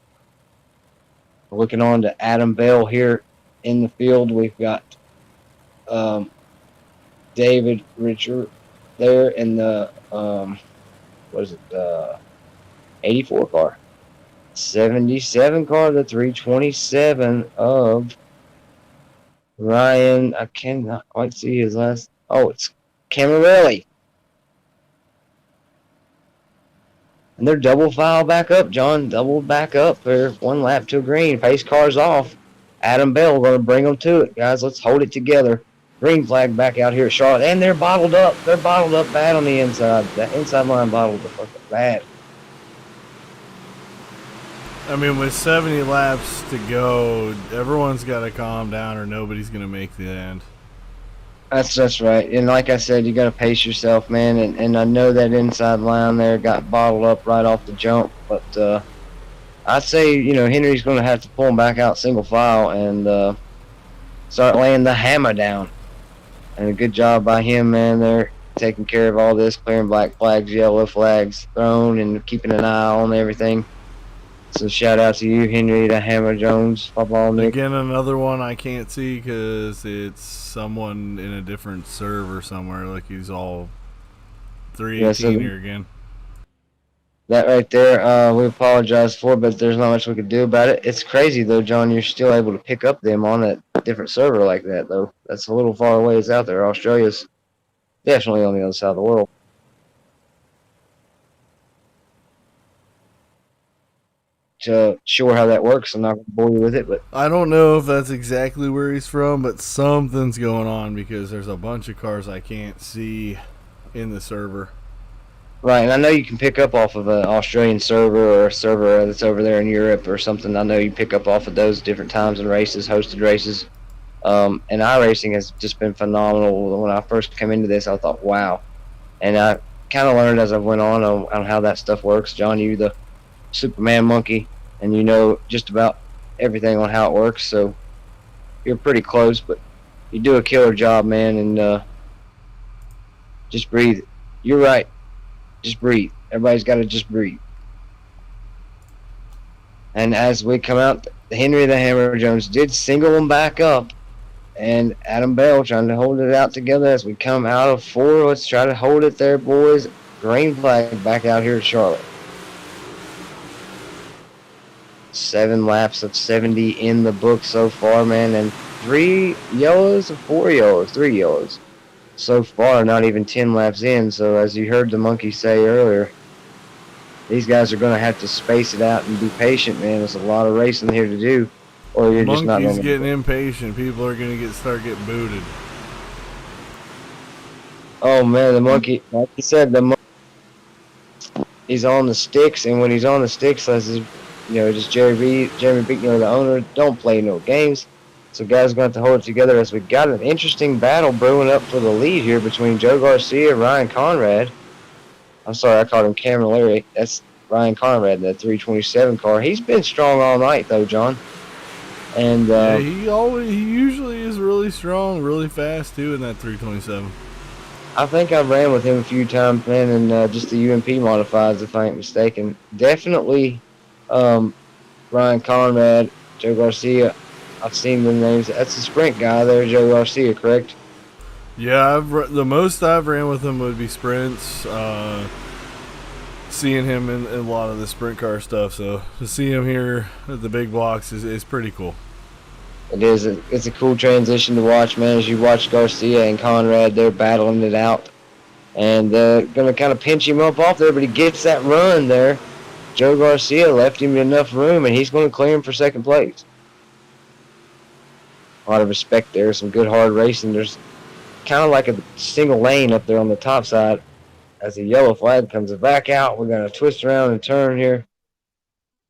We're looking on to Adam Bell here in the field. We've got David Richard there in the 84 car. 77 car, the 327 of Ryan. I cannot quite see his last. Oh, it's Camarelli. And they're double file back up, John. Double back up. They're 1 lap to green. Pace car's off. Adam Bell going to bring them to it, guys. Let's hold it together. Green flag back out here at Charlotte. And they're bottled up. They're bottled up bad on the inside. That inside line bottled up bad. I mean, with 70 laps to go, everyone's got to calm down or nobody's going to make the end. That's right. And like I said, you got to pace yourself, man. And I know that inside line there got bottled up right off the jump. But I'd say, Henry's going to have to pull him back out single file and start laying the hammer down. And a good job by him, man. They're taking care of all this, clearing black flags, yellow flags thrown, and keeping an eye on everything. So shout out to you, Henry, the Hammer Jones, football Nick. Again, another one I can't see because it's someone in a different server somewhere. Like he's all 318 here again. That right there, we apologize for, but there's not much we could do about it. It's crazy, though, John. You're still able to pick up them on a different server like that, though. That's a little far away. It's out there. Australia's definitely on the other side of the world. Sure how that works. I'm not going to bore you with it, but I don't know if that's exactly where he's from, but something's going on because there's a bunch of cars I can't see in the server. Right, and I know you can pick up off of an Australian server or a server that's over there in Europe or something. I know you pick up off of those different times and races, hosted races. And iRacing has just been phenomenal. When I first came into this, I thought, wow. And I kind of learned as I went on how that stuff works. John, you the Superman monkey, and you know just about everything on how it works, so you're pretty close, but you do a killer job, man, and just breathe. You're right. Just breathe. Everybody's got to just breathe. And as we come out, Henry the Hammer Jones did single them back up, and Adam Bell trying to hold it out together as we come out of 4. Let's try to hold it there, boys. Green flag back out here at Charlotte. 7 laps of 70 in the book so far, man, and 3 yellows or 4 yellows? 3 yellows so far, not even 10 laps in. So as you heard the monkey say earlier, these guys are going to have to space it out and be patient, man. There's a lot of racing here to do, or you're just not going to. Monkey's getting impatient. People are going to start getting booted. Oh man, the monkey, like you said, he's on the sticks, and when he's on the sticks, as just Jeremy Bicknell, the owner, don't play no games. So guys are going to have to hold it together as we got an interesting battle brewing up for the lead here between Joe Garcia and Ryan Conrad. I'm sorry, I called him Camilleri. That's Ryan Conrad, the 327 car. He's been strong all night, though, John. And yeah, he usually is really strong, really fast, too, in that 327. I think I ran with him a few times, man, and just the UMP modifieds, if I ain't mistaken. Definitely Ryan Conrad, Joe Garcia. I've seen the names. That's the sprint guy there, Joe Garcia, correct? Yeah, the most I've ran with him would be sprints. Seeing him in a lot of the sprint car stuff, so to see him here at the big blocks is pretty cool. It is. It's a cool transition to watch, man. As you watch Garcia and Conrad, they're battling it out, and going to kind of pinch him up off there, but he gets that run there. Joe Garcia left him enough room, and he's going to clear him for second place. A lot of respect there. Some good hard racing. There's kind of like a single lane up there on the top side. As the yellow flag comes back out, we're going to twist around and turn here.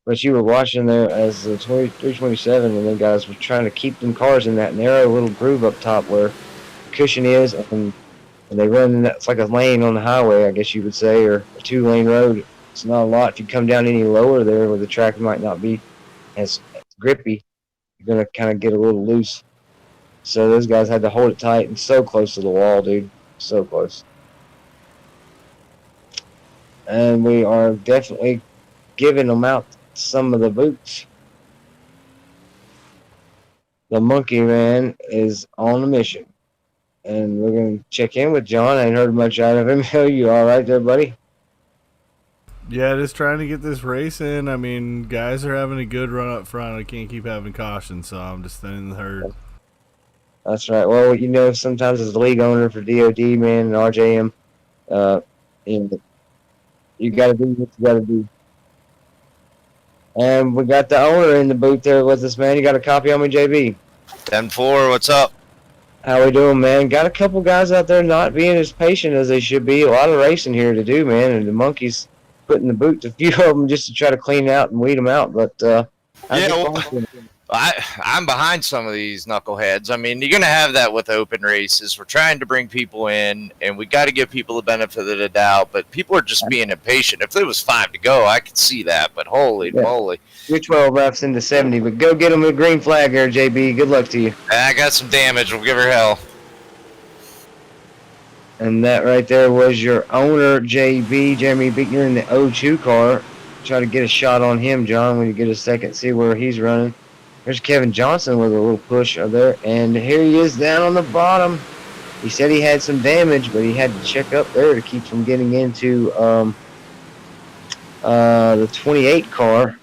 But you were watching there as the 327, and then guys were trying to keep them cars in that narrow little groove up top where the cushion is, and they run in that. It's like a lane on the highway, I guess you would say, or a 2-lane road. It's not a lot. If you come down any lower there where the track might not be as grippy, you're going to kind of get a little loose. So those guys had to hold it tight and so close to the wall, dude. So close. And we are definitely giving them out some of the boots. The monkey man is on a mission. And we're going to check in with John. I ain't heard much out of him. You all right there, buddy? Yeah, just trying to get this race in. I mean, guys are having a good run up front. I can't keep having caution, so I'm just thinning the herd. That's right. Well, sometimes as the league owner for DOD, man, and RJM, you know, you got to do what you got to do. And we got the owner in the booth there with us, man. You got a copy on me, JB? 10-4, what's up? How we doing, man? Got a couple guys out there not being as patient as they should be. A lot of racing here to do, man. And the monkeys putting the boot to a few of them just to try to clean out and weed them out. But I'm behind some of these knuckleheads. I mean, you're going to have that with open races. We're trying to bring people in, and we got to give people the benefit of the doubt, but people are just being impatient. If there was 5 to go, I could see that, but holy moly. You're 12 laps into 70, but go get them a green flag there, JB. Good luck to you. I got some damage. We'll give her hell. And that right there was your owner, JB, Jeremy Bickner, in the O2 car. Try to get a shot on him, John, when you get a second. See where he's running. There's Kevin Johnson with a little push out there. And here he is down on the bottom. He said he had some damage, but he had to check up there to keep from getting into the 28 car.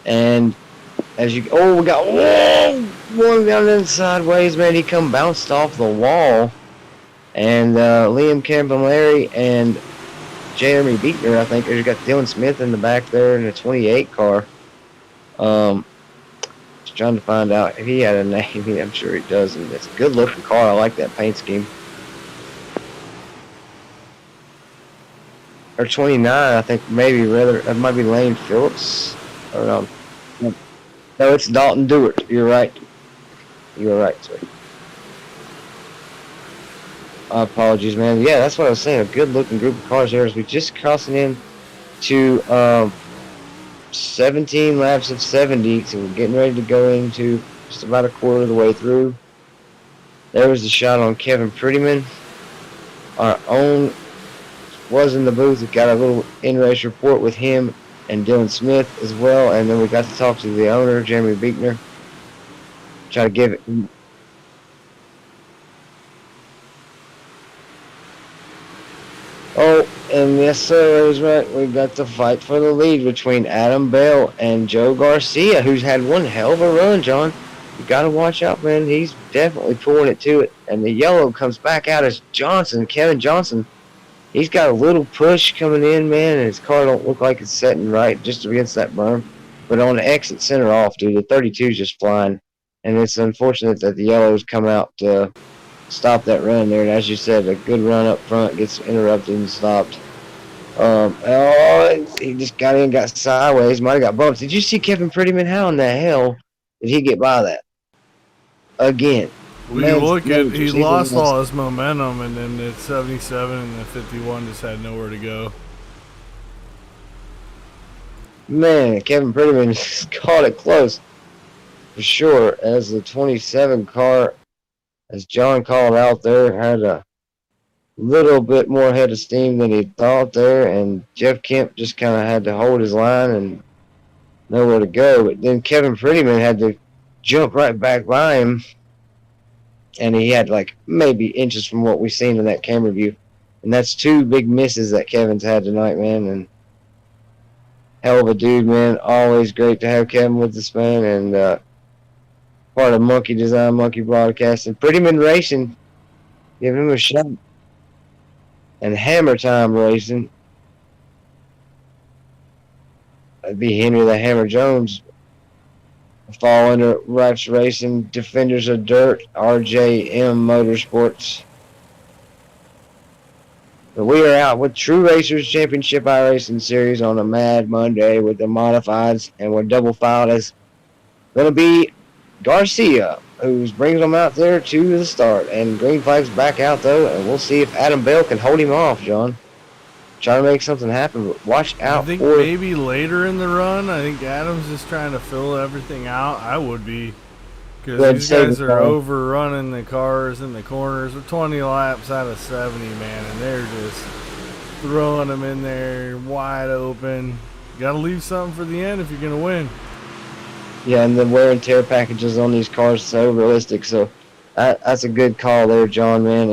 And as you we got one down there sideways, man. He come bounced off the wall, and Liam Campanelli and Jeremy Beekner, I think. There's got Dylan Smith in the back there in the 28 car. Just trying to find out if he had a name. I'm sure he doesn't. It's a good looking car. I like that paint scheme. Or 29, I think maybe rather. That might be Lane Phillips. Or no. No, it's Dalton Dewart. You're right. You're right, sir. Apologies, man. Yeah, that's what I was saying. A good-looking group of cars here as we just crossing in to 17 laps of 70. So we're getting ready to go into just about a quarter of the way through. There was the shot on Kevin Prettyman. Our own was in the booth. We got a little in-race report with him and Dylan Smith as well, and then we got to talk to the owner, Jeremy Beekner. Try to give it. Oh, and yes, sir, is right. We got the fight for the lead between Adam Bell and Joe Garcia, who's had one hell of a run, John. You got to watch out, man. He's definitely pulling it to it. And the yellow comes back out as Johnson, Kevin Johnson. He's got a little push coming in, man, and his car don't look like it's setting right just against that berm. But on the exit center off, dude, the 32 is just flying. And it's unfortunate that the yellows come out to stop that run there. And as you said, a good run up front gets interrupted and stopped. He just got in, got sideways, might have got bumped. Did you see Kevin Prettyman? How in the hell did he get by that? Again. Well, you look at, he lost all his momentum, and then the 77 and the 51 just had nowhere to go. Man, Kevin Prettyman caught it close for sure. As the 27 car, as John called out there, had a little bit more head of steam than he thought there, and Jeff Kemp just kind of had to hold his line and nowhere to go. But then Kevin Prettyman had to jump right back by him. And he had like maybe inches from what we've seen in that camera view. And that's 2 big misses that Kevin's had tonight, man. And hell of a dude, man. Always great to have Kevin with us, man. And part of Monkey Design, Monkey Broadcasting. Prettyman Racing. Give him a shot. And Hammer Time Racing. That'd be Henry the Hammer Jones. Fall under Rights Racing, Defenders of Dirt, RJM Motorsports. But we are out with True Racers Championship iRacing Series on a Mad Monday with the modifieds, and we're double filed as going to be Garcia, who brings them out there to the start. And green flag's back out though, and we'll see if Adam Bell can hold him off, John. Try to make something happen, but watch out. I think maybe later in the run. I think Adam's just trying to fill everything out. I would be, because these guys are overrunning the cars in the corners with 20 laps out of 70, man, and they're just throwing them in there wide open. You got to leave something for the end if you're going to win. Yeah, and the wear and tear packages on these cars are so realistic. So That's a good call there, John, man,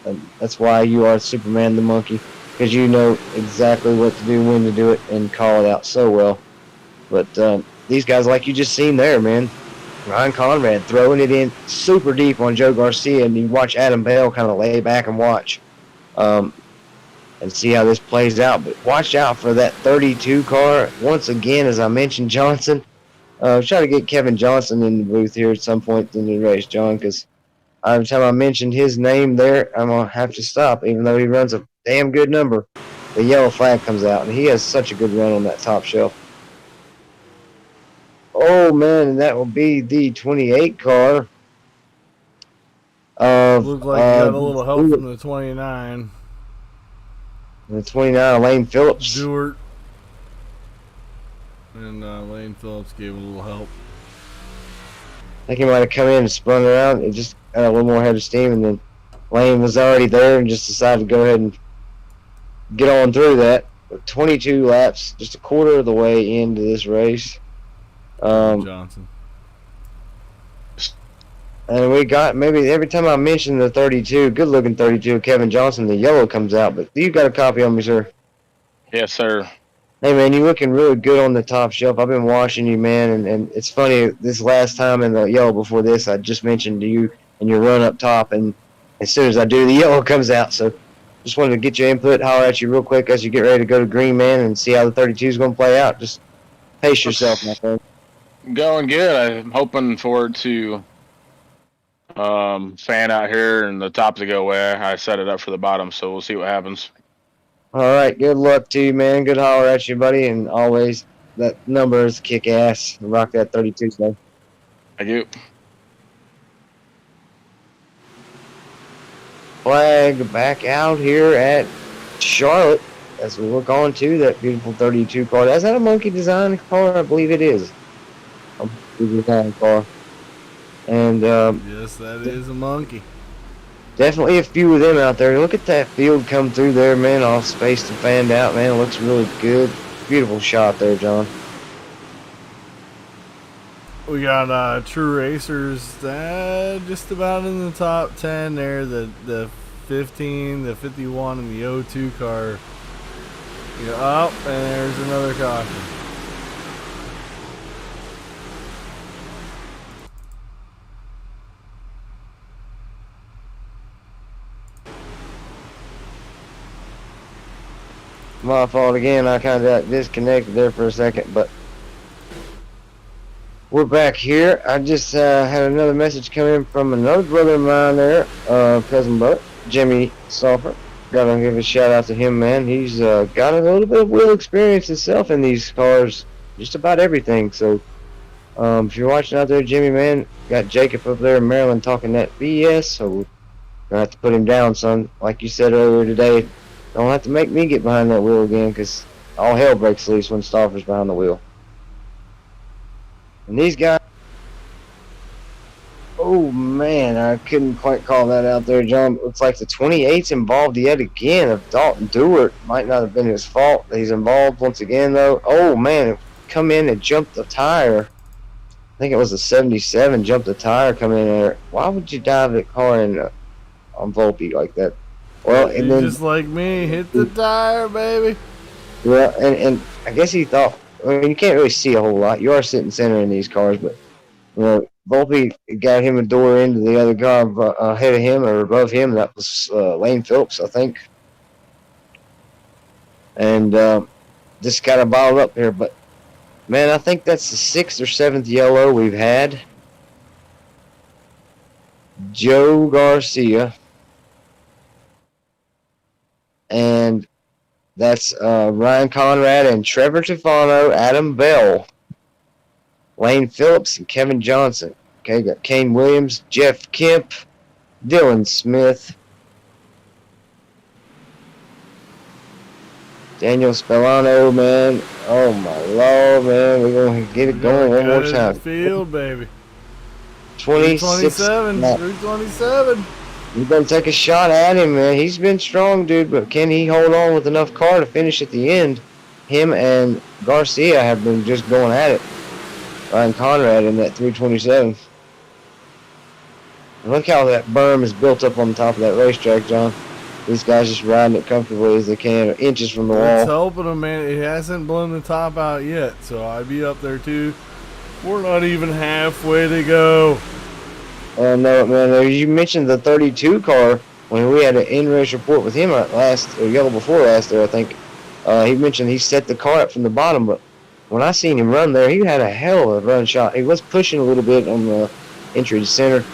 and that's why you are Superman the monkey, because you know exactly what to do, when to do it, and call it out so well. But these guys, like you just seen there, man, Ryan Conrad throwing it in super deep on Joe Garcia, and you watch Adam Bell kind of lay back and watch, and see how this plays out. But watch out for that 32 car once again, as I mentioned, Johnson. Try to get Kevin Johnson in the booth here at some point in the race, John, because every time I mentioned his name there, I'm going to have to stop, even though he runs a damn good number. The yellow flag comes out, and he has such a good run on that top shelf. Oh, man, and that will be the 28 car. Looked like you got a little help from the 29. The 29, Lane Phillips. Stewart. And Lane Phillips gave a little help. I think he might have come in and spun around. It just got a little more head of steam, and then Lane was already there and just decided to go ahead and get on through that. 22 laps, just a quarter of the way into this race. Johnson. And we got, maybe every time I mention the 32, good-looking 32, Kevin Johnson, the yellow comes out. But you got a copy of me, sir? Yes, sir. Hey, man, you're looking really good on the top shelf. I've been watching you, man, and it's funny, this last time in the yellow before this, I just mentioned to you and your run up top, and as soon as I do, the yellow comes out. So just wanted to get your input, holler at you real quick as you get ready to go to green, man, and see how the 32 is going to play out. Just pace yourself, my friend. Going good. I'm hoping forward to fan out here and the top to go away. I set it up for the bottom, so we'll see what happens. All right, good luck to you, man. Good holler at you, buddy, and always that number is kick ass. Rock that 32, man. Thank you. Flag back out here at Charlotte as we look on to that beautiful 32 car. Is that a monkey design car? I believe it is. A monkey design car. And yes, that is a monkey. definitely a few of them out there. Look at that field come through there, man, all spaced and fanned out, man. It looks really good. Beautiful shot there, John. We got True Racers just about in the top 10 there. The 15, the 51, and the 02 car. Oh, and there's another caution. My fault again. I kind of got disconnected there for a second, but we're back here. I just had another message come in from another brother of mine there, cousin Buck, Jimmy Salford. Gotta give a shout out to him, man. He's got a little bit of wheel experience himself in these cars, just about everything. So if you're watching out there, Jimmy, man, got Jacob up there in Maryland talking that BS, so we're gonna have to put him down, son. Like you said earlier today, don't have to make me get behind that wheel again, because all hell breaks loose when Stauffer's behind the wheel. And these guys, oh man, I couldn't quite call that out there, John. Looks like the 28's involved yet again of Dalton Dewart. Might not have been his fault. He's involved once again, though. Oh man, come in and jumped the tire. I think it was a 77, jumped the tire coming in there. Why would you dive the car in on Volpe like that? Well, and then just like me, hit the tire, baby. Yeah, and I guess he thought, I mean, you can't really see a whole lot. You are sitting center in these cars, but, Volpe got him a door into the other car ahead of him or above him. That was Lane Phillips, I think. And just got it bottled up here. But, man, I think that's the 6th or 7th yellow we've had. Joe Garcia. And that's Ryan Conrad and Trevor Tufano, Adam Bell, Lane Phillips, and Kevin Johnson. Okay, got Kane Williams, Jeff Kemp, Dylan Smith, Daniel Spellano, man. Oh, my Lord, man. We're going to get it going one more time. Field, baby. 27. 327. We're going to take a shot at him, man. He's been strong, dude, but can he hold on with enough car to finish at the end? Him and Garcia have been just going at it. Ryan Conrad in that 327. And look how that berm is built up on the top of that racetrack, John. These guys just riding it comfortably as they can, inches from the It's wall. helping them, man. It hasn't blown the top out yet, so I'd be up there too. We're not even halfway to go. Oh no, man! You mentioned the 32 car when we had an in-race report with him yellow before last there. I think he mentioned he set the car up from the bottom, but when I seen him run there, he had a hell of a run shot. He was pushing a little bit on the entry to center,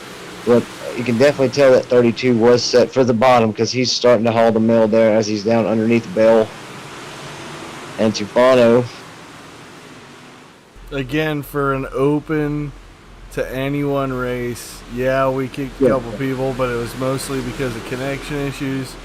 but you can definitely tell that 32 was set for the bottom because he's starting to haul the mill there as he's down underneath Bell and Tufano. Again, for an open to anyone race, yeah, we kicked a couple people, but it was mostly because of connection issues.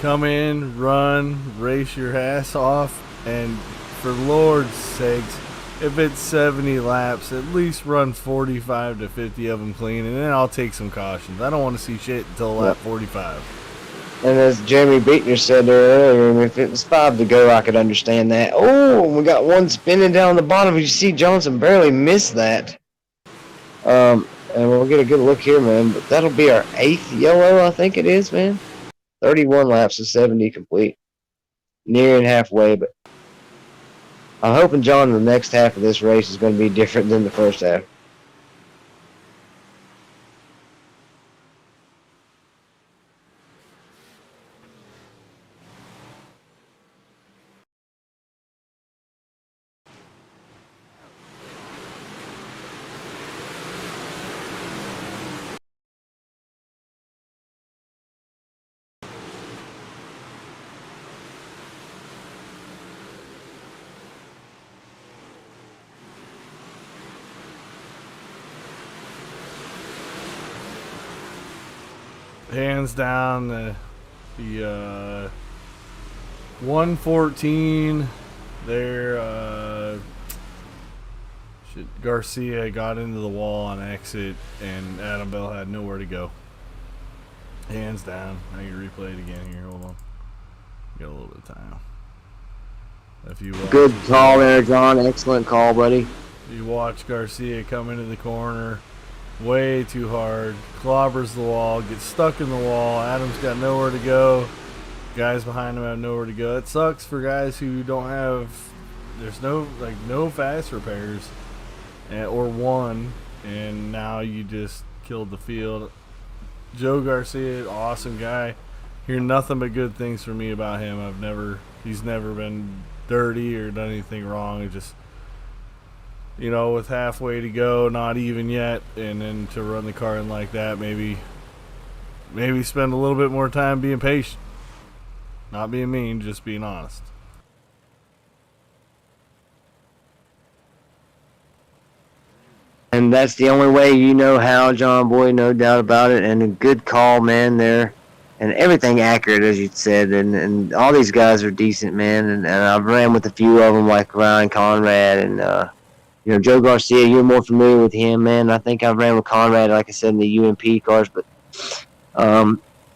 Come in, run, race your ass off, and for Lord's sakes, if it's 70 laps, at least run 45 to 50 of them clean, and then I'll take some cautions. I don't want to see shit until lap 45. And as Jeremy Beatner said there earlier, if it was 5 to go, I could understand that. Oh, we got one spinning down the bottom. You see Johnson barely missed that. And we'll get a good look here, man. But that'll be our 8th yellow, I think it is, man. 31 laps of 70 complete. Nearing halfway, but I'm hoping, John, the next half of this race is going to be different than the first half. Hands down, the 114 there. Garcia got into the wall on exit, and Adam Bell had nowhere to go. Hands down. I can replay it again here. Hold on. Got a little bit of time. If you watch Good call there, John. Excellent call, buddy. You watch Garcia come into the corner way too hard, clobbers the wall, gets stuck in the wall. Adam's got nowhere to go. Guys behind him have nowhere to go. It sucks for guys who don't have. There's no fast repairs, or one, and now you just killed the field. Joe Garcia, awesome guy. Hear nothing but good things from me about him. He's never been dirty or done anything wrong. It just, with halfway to go, not even yet, and then to run the car in like that, maybe spend a little bit more time being patient. Not being mean, just being honest. And that's the only way you know how, John Boy, no doubt about it. And a good call, man, there. And everything accurate, as you said. And all these guys are decent, man. And I've ran with a few of them, like Ryan Conrad and, Joe Garcia. You're more familiar with him, man. I think I've ran with Conrad, like I said, in the UMP cars. But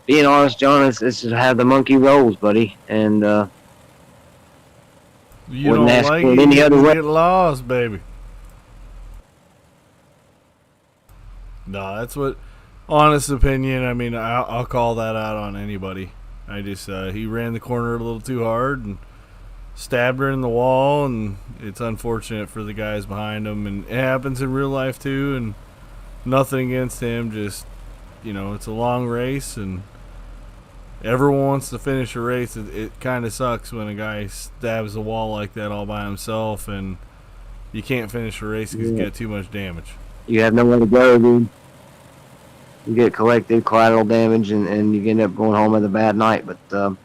being honest, John, it's just how the monkey rolls, buddy. And You wouldn't don't ask like for it, it any you other way. get lost, baby. No, that's what, honest opinion, I mean, I'll call that out on anybody. I just, he ran the corner a little too hard and stabbed her in the wall, and it's unfortunate for the guys behind him, and it happens in real life too, and nothing against him, just, it's a long race, and everyone wants to finish a race. It kind of sucks when a guy stabs the wall like that all by himself, and you can't finish a race because you got too much damage. You have nowhere to go, dude. You get collected collateral damage, and you end up going home with a bad night. But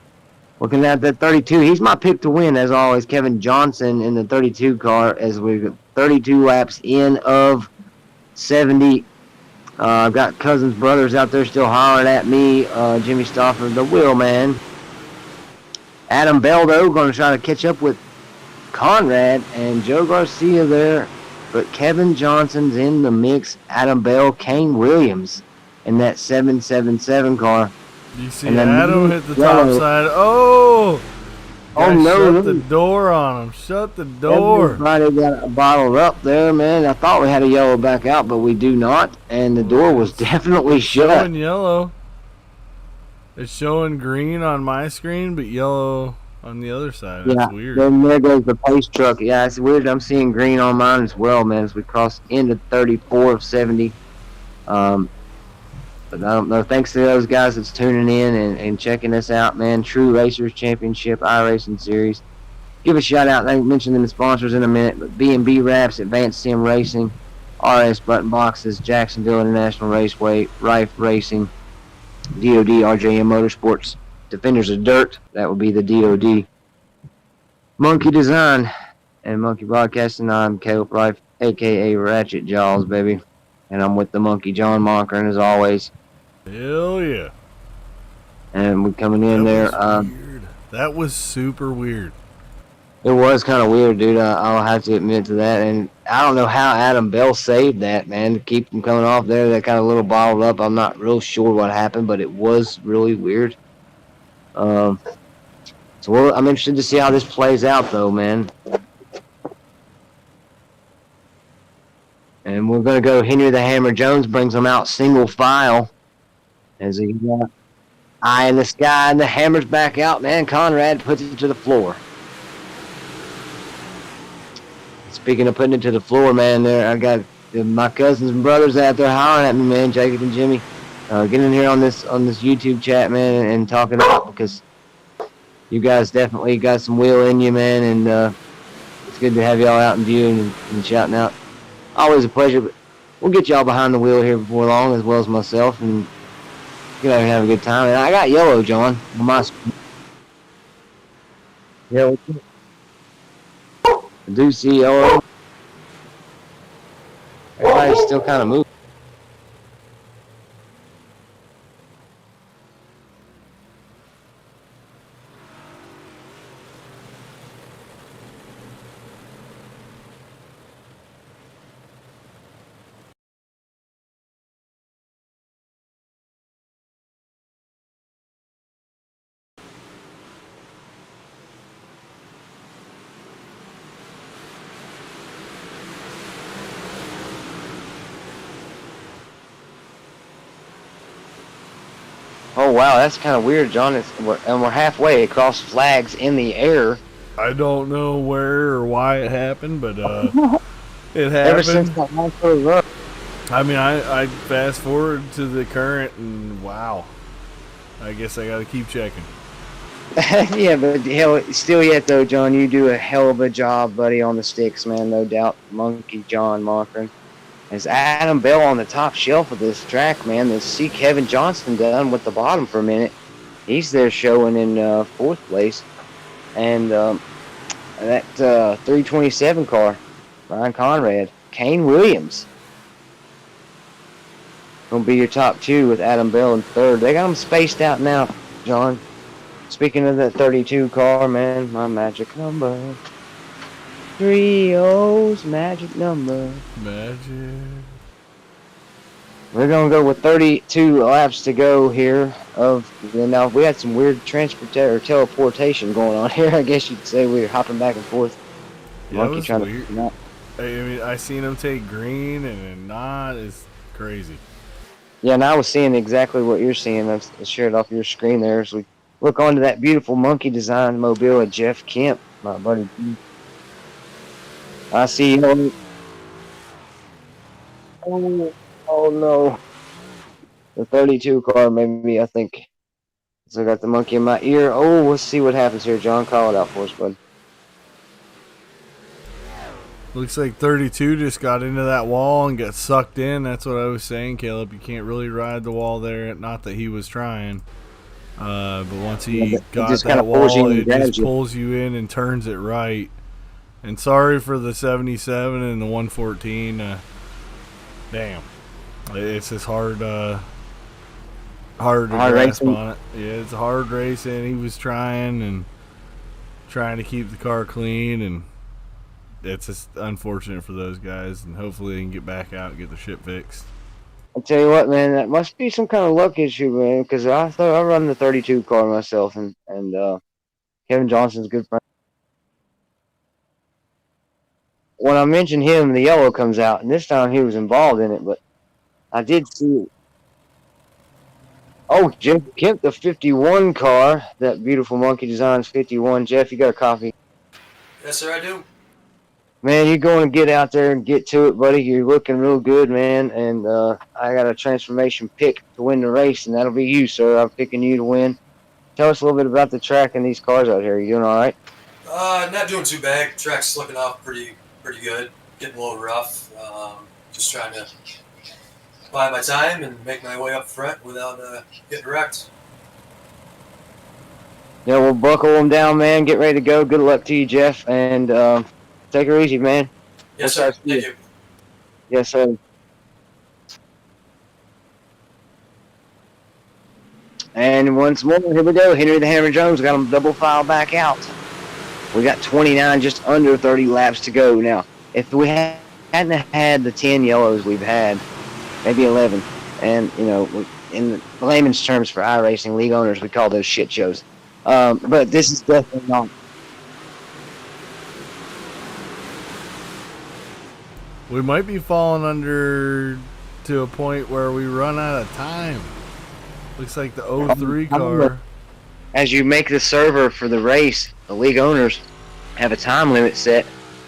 looking at that 32, he's my pick to win, as always. Kevin Johnson in the 32 car, as we've got 32 laps in of 70. I've got Cousins brothers out there still hollering at me. Jimmy Stauffer, the wheel man. Adam Bell, though, going to try to catch up with Conrad and Joe Garcia there. But Kevin Johnson's in the mix. Adam Bell, Kane Williams in that 777 car. You see And then Adam hit the yellow. top side. Oh! Oh, Guys, no, shut the no. door on him. Shut the door. Everybody got bottled up there, man. I thought we had a yellow back out, but we do not. And the door was definitely It's shut. showing yellow. It's showing green on my screen, but yellow on the other side. That's Yeah, weird. then there goes the pace truck. Yeah, it's weird. I'm seeing green on mine as well, man, as we cross into 34 of 70. But I don't know. Thanks to those guys that's tuning in and checking us out, man. True Racers Championship, iRacing Series. Give a shout out. I mentioned them as sponsors in a minute, but B&B Wraps, Advanced Sim Racing, RS Button Boxes, Jacksonville International Raceway, Rife Racing, DOD, RJM Motorsports, Defenders of Dirt, that would be the DOD, Monkey Design, and Monkey Broadcasting. I'm Caleb Rife, a.k.a. Ratchet Jaws, baby. And I'm with the Monkey John Monkern, as always. Hell yeah. And we're coming in That there. was weird. That was super weird. It was kind of weird, dude. I'll have to admit to that. And I don't know how Adam Bell saved that, man, to keep them coming off there. That kind of little bottled up. I'm not real sure what happened, but it was really weird. So I'm interested to see how this plays out, though, man. And we're going to go Henry the Hammer Jones brings them out single file. As he got eye in the sky, and the hammer's back out, man. Conrad puts it to the floor. Speaking of putting it to the floor, man, there I got my cousins and brothers out there hollering at me, man. Jacob and Jimmy, get in here on this YouTube chat, man, and talking about, because you guys definitely got some wheel in you, man, and it's good to have y'all out in view and shouting out. Always a pleasure. But we'll get y'all behind the wheel here before long, as well as myself, and get out and have a good time. And I got yellow, John, on my screen. Yellow. I do see yellow. Everybody's still kind of moving. Oh wow, that's kind of weird, John. We're halfway across flags in the air. I don't know where or why it happened, but it happened. Ever since that one goes up. I mean, I fast forward to the current, and wow. I guess I got to keep checking. Yeah, but hell, still yet though, John, you do a hell of a job, buddy, on the sticks, man. No doubt, Monkey John Mockren. As Adam Bell on the top shelf of this track, man. To see Kevin Johnston done with the bottom for a minute. He's there showing in fourth place. And that 327 car, Ryan Conrad, Kane Williams. Gonna be your top two with Adam Bell in third. They got them spaced out now, John. Speaking of that 32 car, man, my magic number. 3-0's magic number. Magic. We're gonna go with 32 laps to go here. Now we had some weird teleportation going on here. I guess you'd say we were hopping back and forth. Yeah, that Monkey was trying weird. to not. I mean, I seen him take green and then not. It's crazy. Yeah, and I was seeing exactly what you're seeing. I shared off your screen there as we look onto that beautiful Monkey Design mobile of Jeff Kemp, my buddy. I see him. Oh no. The 32 car, maybe, I think. So I got the monkey in my ear. Oh, let's see what happens here. John, call it out for us, bud. Looks like 32 just got into that wall and got sucked in. That's what I was saying, Caleb. You can't really ride the wall there. Not that he was trying. But once he got that wall, it just pulls you in and turns it right. And sorry for the 77 and the 114. Damn. It's just hard to grasp on it. Yeah, it's a hard racing. He was trying to keep the car clean, and it's just unfortunate for those guys, and hopefully they can get back out and get the shit fixed. I'll tell you what, man, that must be some kind of luck issue, man, because I thought I run the 32 car myself, and Kevin Johnson's a good friend. When I mentioned him, the yellow comes out, and this time he was involved in it, but I did see it. Oh, Jeff Kemp, the 51 car, that beautiful Monkey Designs 51. Jeff, you got a copy? Yes, sir, I do. Man, you're going to get out there and get to it, buddy. You're looking real good, man. And I got a transformation pick to win the race, and that'll be you, sir. I'm picking you to win. Tell us a little bit about the track and these cars out here. You doing all right? Not doing too bad. Track's slipping off pretty good. Getting a little rough. Just trying to buy my time and make my way up front without getting wrecked. Yeah, we'll buckle them down, man. Get ready to go. Good luck to you, Jeff. And take her easy, man. Yes, sir. Thank you. Yes, sir. And once more, here we go. Henry the Hammer Jones got them double file back out. We got 29, just under 30 laps to go. Now, if we hadn't had the 10 yellows we've had, maybe 11, and, you know, in layman's terms for iRacing league owners, we call those shit shows. But this is definitely not. We might be falling under to a point where we run out of time. Looks like the 03 car. As you make the server for the race, the league owners have a time limit set.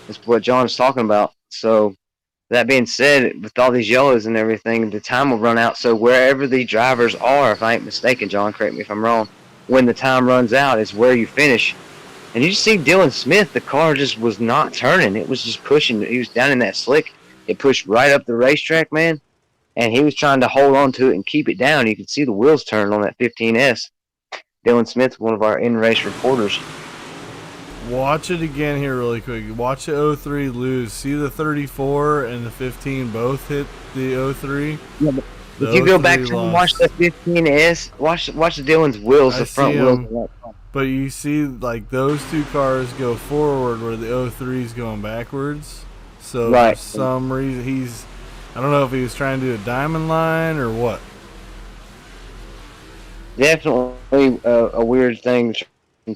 That's what John's talking about. So, that being said, with all these yellows and everything, the time will run out. So, wherever the drivers are, if I ain't mistaken, John, correct me if I'm wrong, when the time runs out is where you finish. And you see Dylan Smith, the car just was not turning. It was just pushing. He was down in that slick. It pushed right up the racetrack, man. And he was trying to hold on to it and keep it down. You could see the wheels turn on that 15S. Dylan Smith, one of our in-race reporters. Watch it again here really quick. Watch the 03 lose. See the 34 and the 15 both hit the 03? Yeah, but if you go back and watch the 15S, watch the Dylan's wheels, the front wheels. But you see, like, those two cars go forward where the 03 is going backwards. So right. For some reason, I don't know if he was trying to do a diamond line or what. Definitely a weird thing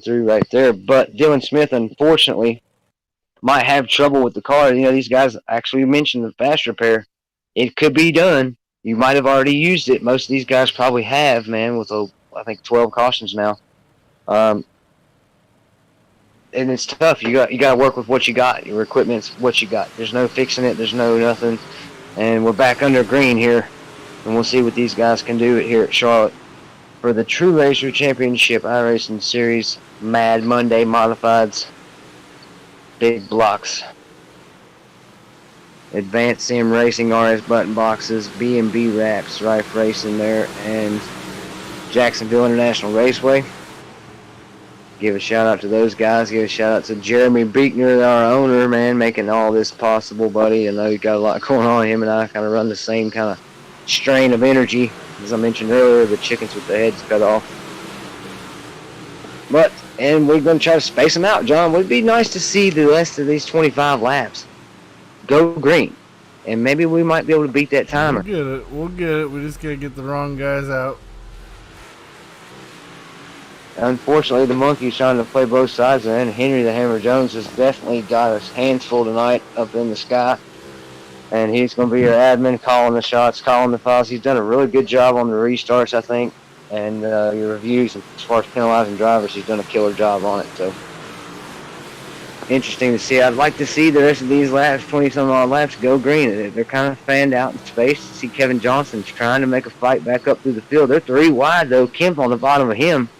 through right there. But Dylan Smith, unfortunately, might have trouble with the car. You know, these guys actually mentioned the fast repair. It could be done. You might have already used it. Most of these guys probably have, man, with I think 12 cautions now. And it's tough. You got to work with what you got. Your equipment's what you got. There's no fixing it. There's no nothing. And we're back under green here, and we'll see what these guys can do here at Charlotte for the True Racer Championship iRacing Series Mad Monday Modifieds Big Blocks. Advanced Sim Racing RS button boxes, B&B wraps, Rife Racing there, and Jacksonville International Raceway. Give a shout out to those guys. Give a shout out to Jeremy Beekner, our owner, man, making all this possible, buddy. I know you got a lot going on. Him and I kind of run the same kind of strain of energy. As I mentioned earlier, the chickens with the heads cut off. And we're going to try to space them out, John. It would be nice to see the rest of these 25 laps go green. And maybe we might be able to beat that timer. We'll get it. We just got to get the wrong guys out. Unfortunately, the monkey's trying to play both sides, and Henry the Hammer Jones has definitely got his hands full tonight up in the sky. And he's going to be your admin, calling the shots, calling the fouls. He's done a really good job on the restarts, I think, and your reviews. As far as penalizing drivers, he's done a killer job on it. So, interesting to see. I'd like to see the rest of these laps, 20-some-odd laps, go green. They're kind of fanned out in space. See Kevin Johnson trying to make a fight back up through the field. They're 3 wide, though. Kemp on the bottom of him.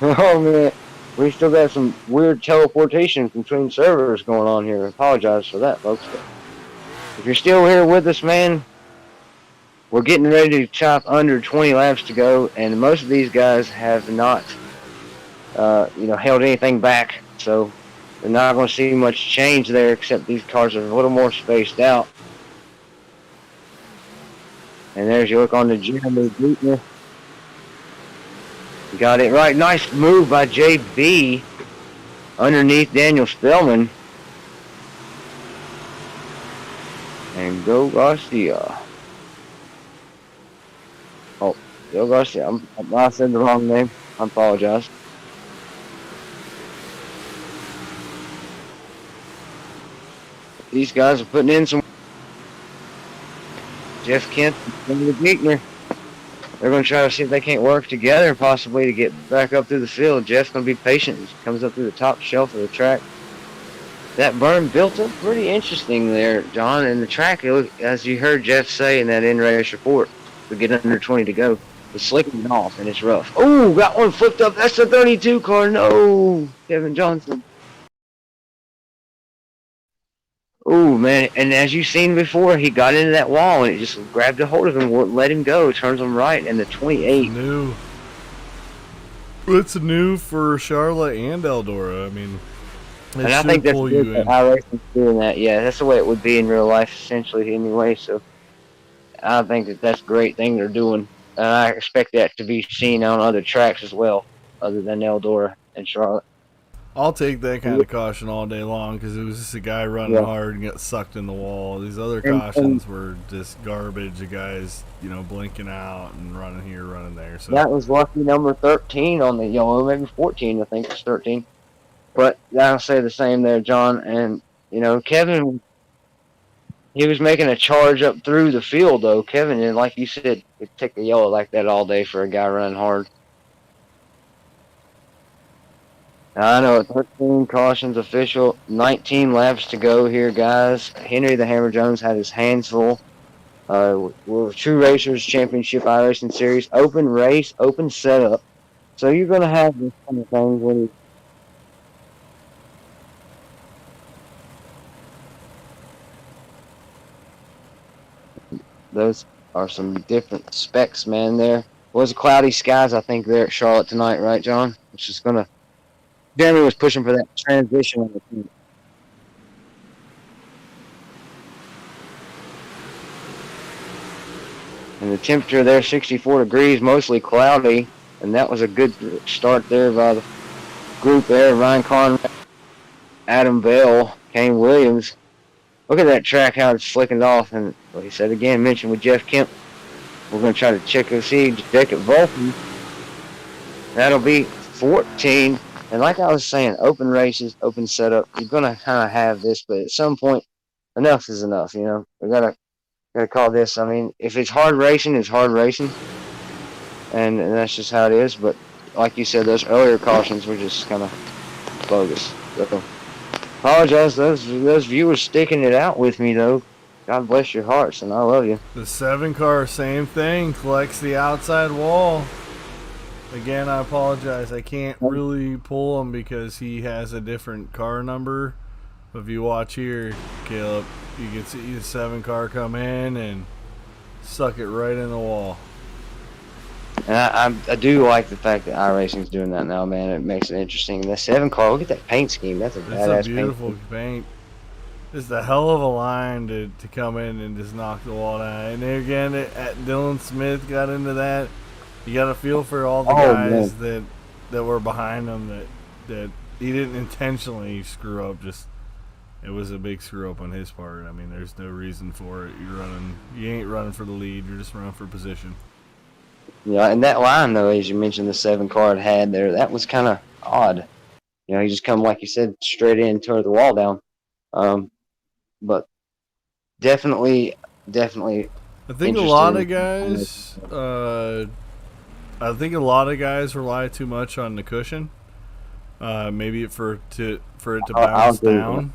Oh, man. We still got some weird teleportation between servers going on here. I apologize for that, folks. But if you're still here with us, man, we're getting ready to chop under 20 laps to go, and most of these guys have not, held anything back. So they're not going to see much change there, except these cars are a little more spaced out. And there's you look on the Jeremy Beekner. Got it right. Nice move by JB underneath Daniel Spellman. And go Garcia. Oh, go Garcia. I said the wrong name. I apologize. These guys are putting in some. Jeff Kent and the Beekner. They're going to try to see if they can't work together possibly to get back up through the field. Jeff's going to be patient. He comes up through the top shelf of the track. That berm built up pretty interesting there, John. And the track, as you heard Jeff say in that in-race report, we get under 20 to go. It's slicking off and it's rough. Oh, got one flipped up. That's the 32 car. No, Kevin Johnson. Oh, man. And as you've seen before, he got into that wall and it just grabbed a hold of him, wouldn't let him go. Turns him right, and the 28. New. It's new for Charlotte and Eldora. I mean, it and I should think that's pull good you that in. iRacing's doing that. Yeah, that's the way it would be in real life, essentially, anyway. So I think that that's a great thing they're doing. And I expect that to be seen on other tracks as well, other than Eldora and Charlotte. I'll take that kind of caution all day long because it was just a guy running hard and got sucked in the wall. These other cautions were just garbage. The guys, blinking out and running here, running there. So that was lucky number 13 on the yellow, maybe 14, I think it's 13. But I'll say the same there, John. And, Kevin, he was making a charge up through the field, though. Kevin, and like you said, could take the yellow like that all day for a guy running hard. I know, 13 cautions official, 19 laps to go here, guys. Henry the Hammer Jones had his hands full. We're True Racers Championship iRacing Series. Open race, open setup. So you're going to have this kind of thing when those are some different specs, man, there. It was cloudy skies, I think, there at Charlotte tonight, right, John? It's just going to... Jeremy was pushing for that transition on the team. And the temperature there, 64 degrees, mostly cloudy. And that was a good start there by the group there. Ryan Conrad, Adam Bell, Kane Williams. Look at that track, how it's flicking off. And like he said again, mentioned with Jeff Kemp, we're going to try to check and see Jacob Volkman. That'll be 14. And like I was saying, open races, open setup, you're going to kind of have this, but at some point, enough is enough, We got to call this. I mean, if it's hard racing, it's hard racing. And that's just how it is. But like you said, those earlier cautions were just kind of bogus. So, apologize, those viewers sticking it out with me, though. God bless your hearts, and I love you. the 7 car, same thing, collects the outside wall. Again, I apologize. I can't really pull him because he has a different car number. But if you watch here, Caleb, you can see the 7 car come in and suck it right in the wall. And I do like the fact that iRacing's doing that now, man. It makes it interesting. The 7 car, look at that paint scheme. That's a badass It's a beautiful paint. Just a hell of a line to come in and just knock the wall down. And there again, Dylan Smith got into that. You got to feel for all the guys that were behind him that he didn't intentionally screw up. Just it was a big screw up on his part. I mean, there's no reason for it. You ain't running for the lead. You're just running for position. Yeah, and that line, though, as you mentioned, the 7 car had there, that was kind of odd. He just come, like you said, straight in, tore the wall down. But definitely. I think a lot of guys rely too much on the cushion. Maybe for it to bounce down.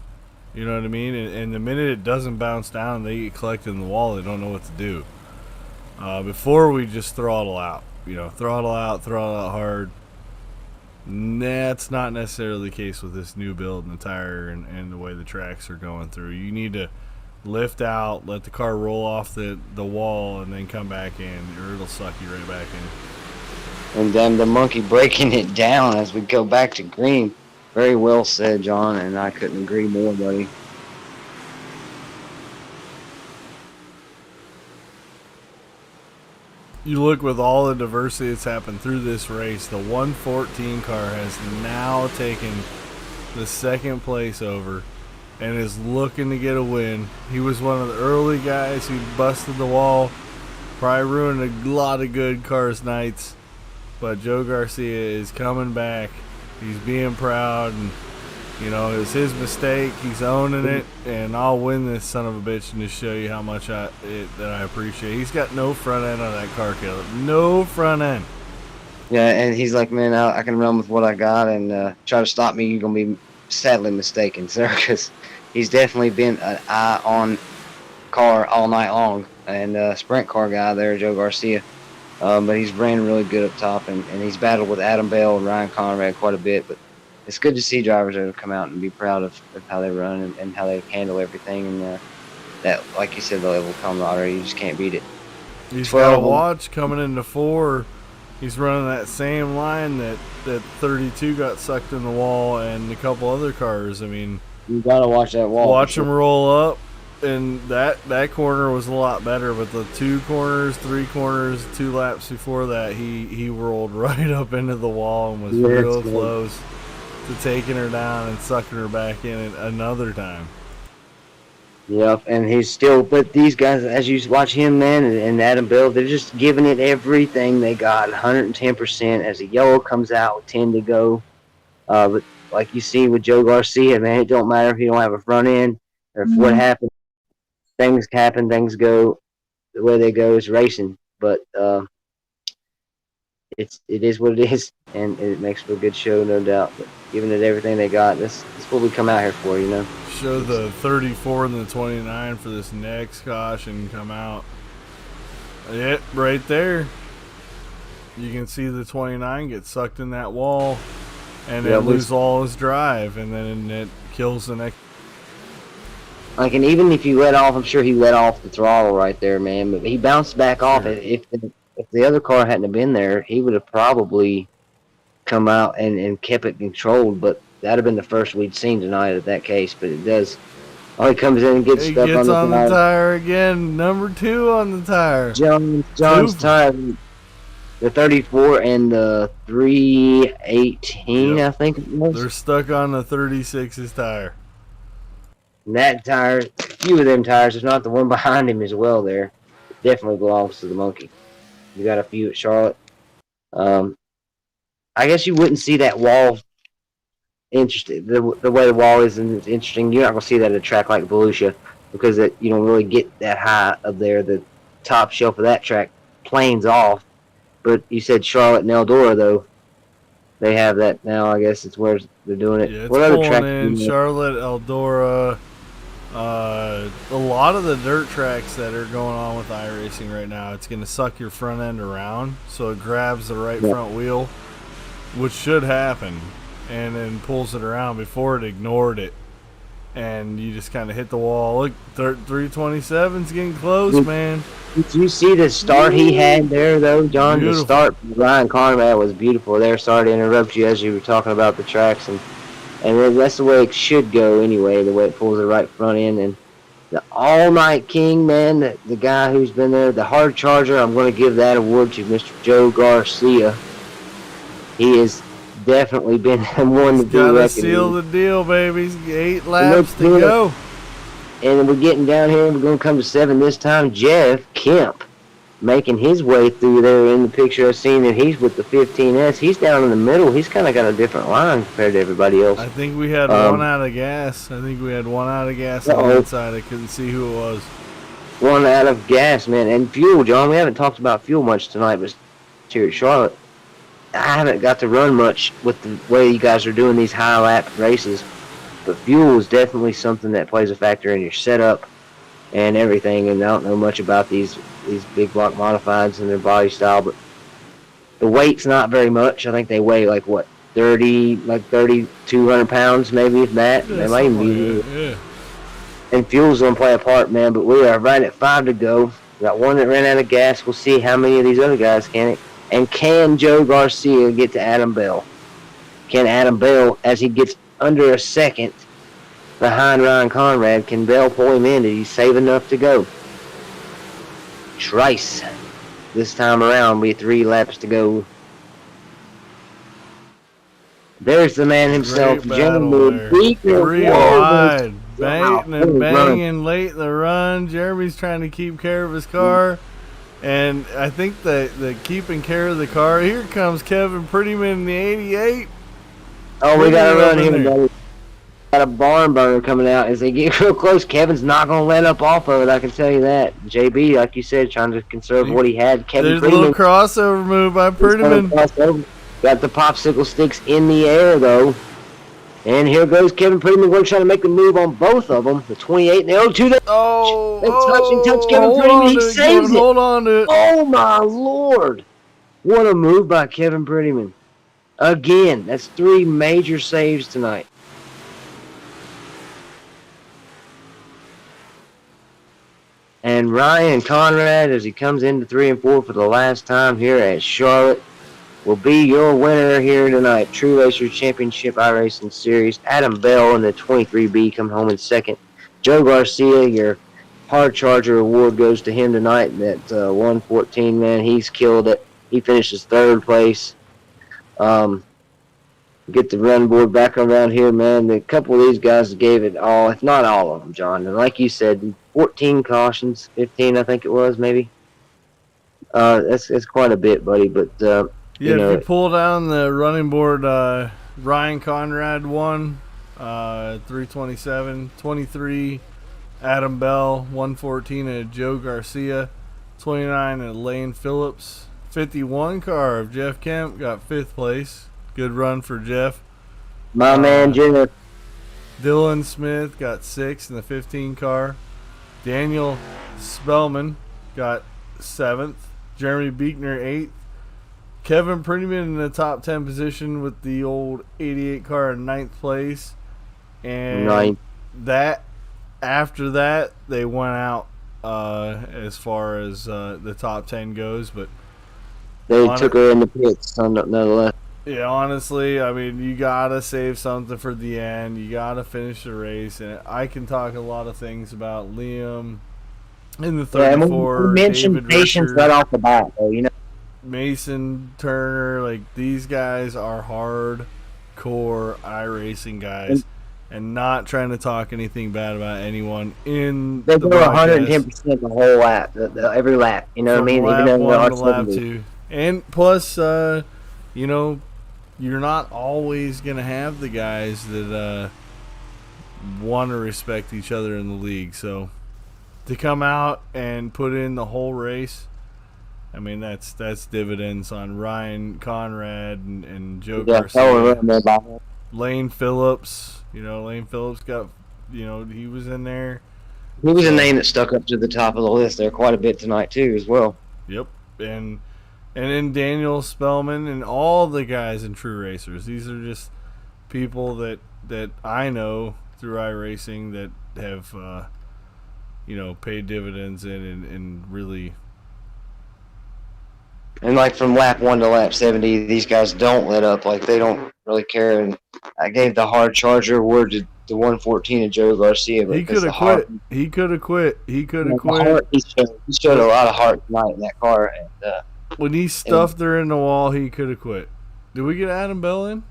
You know what I mean? And the minute it doesn't bounce down, they get collected in the wall. They don't know what to do. Before we just throttle out. Throttle out hard. That's not necessarily the case with this new build and the tire and the way the tracks are going through. You need to lift out, let the car roll off the wall, and then come back in, or it'll suck you right back in. And then the monkey breaking it down as we go back to green. Very well said, John, and I couldn't agree more, buddy. You look with all the diversity that's happened through this race, the 114 car has now taken the second place over. and is looking to get a win. He was one of the early guys who busted the wall, probably ruined a lot of good cars nights. But Joe Garcia is coming back. He's being proud, and you know, it was his mistake. He's owning it, and I'll win this son of a bitch and just show you how much that I appreciate. He's got no front end on that car, Caleb. No front end. Yeah, and he's like, man, I can run with what I got, and try to stop me, you're going to be sadly mistaken, sir, because he's definitely been an eye on car all night long. And sprint car guy there, Joe Garcia. But he's ran really good up top, and he's battled with Adam Bell and Ryan Conrad quite a bit. But it's good to see drivers that have come out and be proud of how they run and how they handle everything. And that, like you said, the level of camaraderie, you just can't beat it. He's got a watch coming into 4. He's running that same line that 32 got sucked in the wall and a couple other cars. I mean, you got to watch that wall. Watch him roll up. And that corner was a lot better, but the 2 corners, 3 corners, 2 laps before that, he rolled right up into the wall and was real close to taking her down and sucking her back in it another time. Yep, and he's still, but these guys, as you watch him, man, and Adam Bell, they're just giving it everything they got, 110%. As the yellow comes out with 10 to go. But like you see with Joe Garcia, man, it don't matter if you don't have a front end or if what happens. Things happen, things go the way they go is racing, but it is what it is, and it makes for a good show, no doubt. But giving it everything they got, that's what we come out here for, you know. Show the 34 and the 29 for this next caution come out. Yep, right there. You can see the 29 get sucked in that wall, and then lose all his drive, and then it kills the next. Like, and even if you let off, I'm sure he let off the throttle right there, man. But he bounced back off it. If the other car hadn't have been there, he would have probably come out and kept it controlled. But that'd have been the first we'd seen tonight at that case. But it does. Oh, he comes in and gets stuck on the tire again. Number 2 on the tire. John's tire. The 34 and the 318, I think it was. They're stuck on the 36's tire. And that tire, a few of them tires, if not the one behind him as well there, it definitely belongs to the monkey. You got a few at Charlotte. I guess you wouldn't see that wall interesting. The way the wall is interesting, you're not going to see that at a track like Volusia because you don't really get that high up there. The top shelf of that track planes off. But you said Charlotte and Eldora, though. They have that now, I guess it's where they're doing it. Yeah, it's what other track in Charlotte, Eldora. A lot of the dirt tracks that are going on with iRacing right now, it's going to suck your front end around, so it grabs the right front wheel, which should happen, and then pulls it around. Before it ignored it, and you just kind of hit the wall. Look, 327's getting close, man. Did you see the start he had there, though, John? Beautiful. The start for Ryan Conrad was beautiful there. Sorry to interrupt you as you were talking about the tracks, and that's the way it should go anyway, the way it pulls the right front end. And the all-night king, man, the guy who's been there, the hard charger, I'm going to give that award to Mr. Joe Garcia. He has definitely been one to be reckoned with. Got to seal the deal, baby. 8 laps to go. And we're getting down here, and we're going to come to 7 this time. Jeff Kemp making his way through there in the picture I've seen, and he's with the 15S. He's down in the middle. He's kind of got a different line compared to everybody else. I think we had one out of gas. On that side. I couldn't see who it was. One out of gas, man. And fuel, John. We haven't talked about fuel much tonight, but here at Charlotte, I haven't got to run much with the way you guys are doing these high lap races. But fuel is definitely something that plays a factor in your setup and everything. And I don't know much about these big block modifieds and their body style, but the weight's not very much. I think they weigh like 3,200 pounds, maybe, if that. Yeah, they might even be. Yeah. And fuel's gonna play a part, man. But we are right at 5 to go. We got one that ran out of gas. We'll see how many of these other guys can it. And can Joe Garcia get to Adam Bell? Can Adam Bell, as he gets under a second behind Ryan Conrad, can Bell pull him in? Did he save enough to go? Trice. This time around, be 3 laps to go. There's the man himself, Great battle Jeremy there. Beaker. 3 wide. baiting Wow. and banging late in the run. Jeremy's trying to keep care of his car. And I think the keeping care of the car, here comes Kevin Prettyman in the 88. Oh, we got to run Pretty here, up in buddy. Got a barn burner coming out. As they get real close, Kevin's not going to let up off of it, I can tell you that. JB, like you said, trying to conserve what he had. Kevin There's a little Prettyman crossover move by Prettyman. got the popsicle sticks in the air, though. And here goes Kevin Prettyman. We're trying to make the move on both of them. The 28 and the 02. They touch Kevin hold Prettyman. on He to it, saves Kevin, it. hold on to it. Oh, my Lord. What a move by Kevin Prettyman. Again, that's 3 major saves tonight. And Ryan Conrad, as he comes into 3 and 4 for the last time here at Charlotte, will be your winner here tonight. True Racers Championship iRacing Series. Adam Bell in the 23B come home in second. Joe Garcia, your Hard Charger award goes to him tonight. That 114, man, he's killed it. He finishes 3rd place. Get the run board back around here, man. A couple of these guys gave it all, if not all of them, John. And like you said, 14 cautions, 15 I think it was, maybe. That's quite a bit, buddy. But Yeah, you know, if you pull down the running board, Ryan Conrad won, 327, 23, Adam Bell, 114, and Joe Garcia, 29, and Lane Phillips, 51 car of Jeff Kemp got 5th place. Good run for Jeff. my man Junior. Dylan Smith got 6th in the 15 car. Daniel Spellman got 7th. Jeremy Beekner 8th. Kevin Prettyman in the top 10 position with the old 88 car in 9th place. And Right. that after that they went out as far as the top 10 goes. But They on took it- her in the pits, nonetheless. yeah, honestly, I mean, you gotta save something for the end. You gotta finish the race, and I can talk a lot of things about Liam in the Yeah, and 34. we mentioned David patience Richter, right off the bat, though. You know, Mason Turner, like these guys are hardcore iRacing guys, and not trying to talk anything bad about anyone in they the go broadcast. 110% the whole lap, every lap. You know what I From mean? lap Even though 1 they're to lap R70. 2. And plus, you know, you're not always going to have the guys that want to respect each other in the league. So to come out and put in the whole race, I mean, that's dividends on Ryan Conrad and Joe Yeah, Garcia. run there by him. Lane Phillips, you know, Lane Phillips got, you know, he was in there. He was a name that stuck up to the top of the list there quite a bit tonight, too, as well. Yep, and then Daniel Spellman and all the guys in True Racers. These are just people that I know through iRacing that have you know, paid dividends and really. And like from lap 1 to lap 70, these guys don't let up. Like they don't really care. And I gave the Hard Charger award to the 114 of Joe Garcia. He could have quit. He could have quit. He could have quit. He showed a lot of heart tonight in that car. And When he stuffed her in the wall, he could have quit. Did we get Adam Bell in?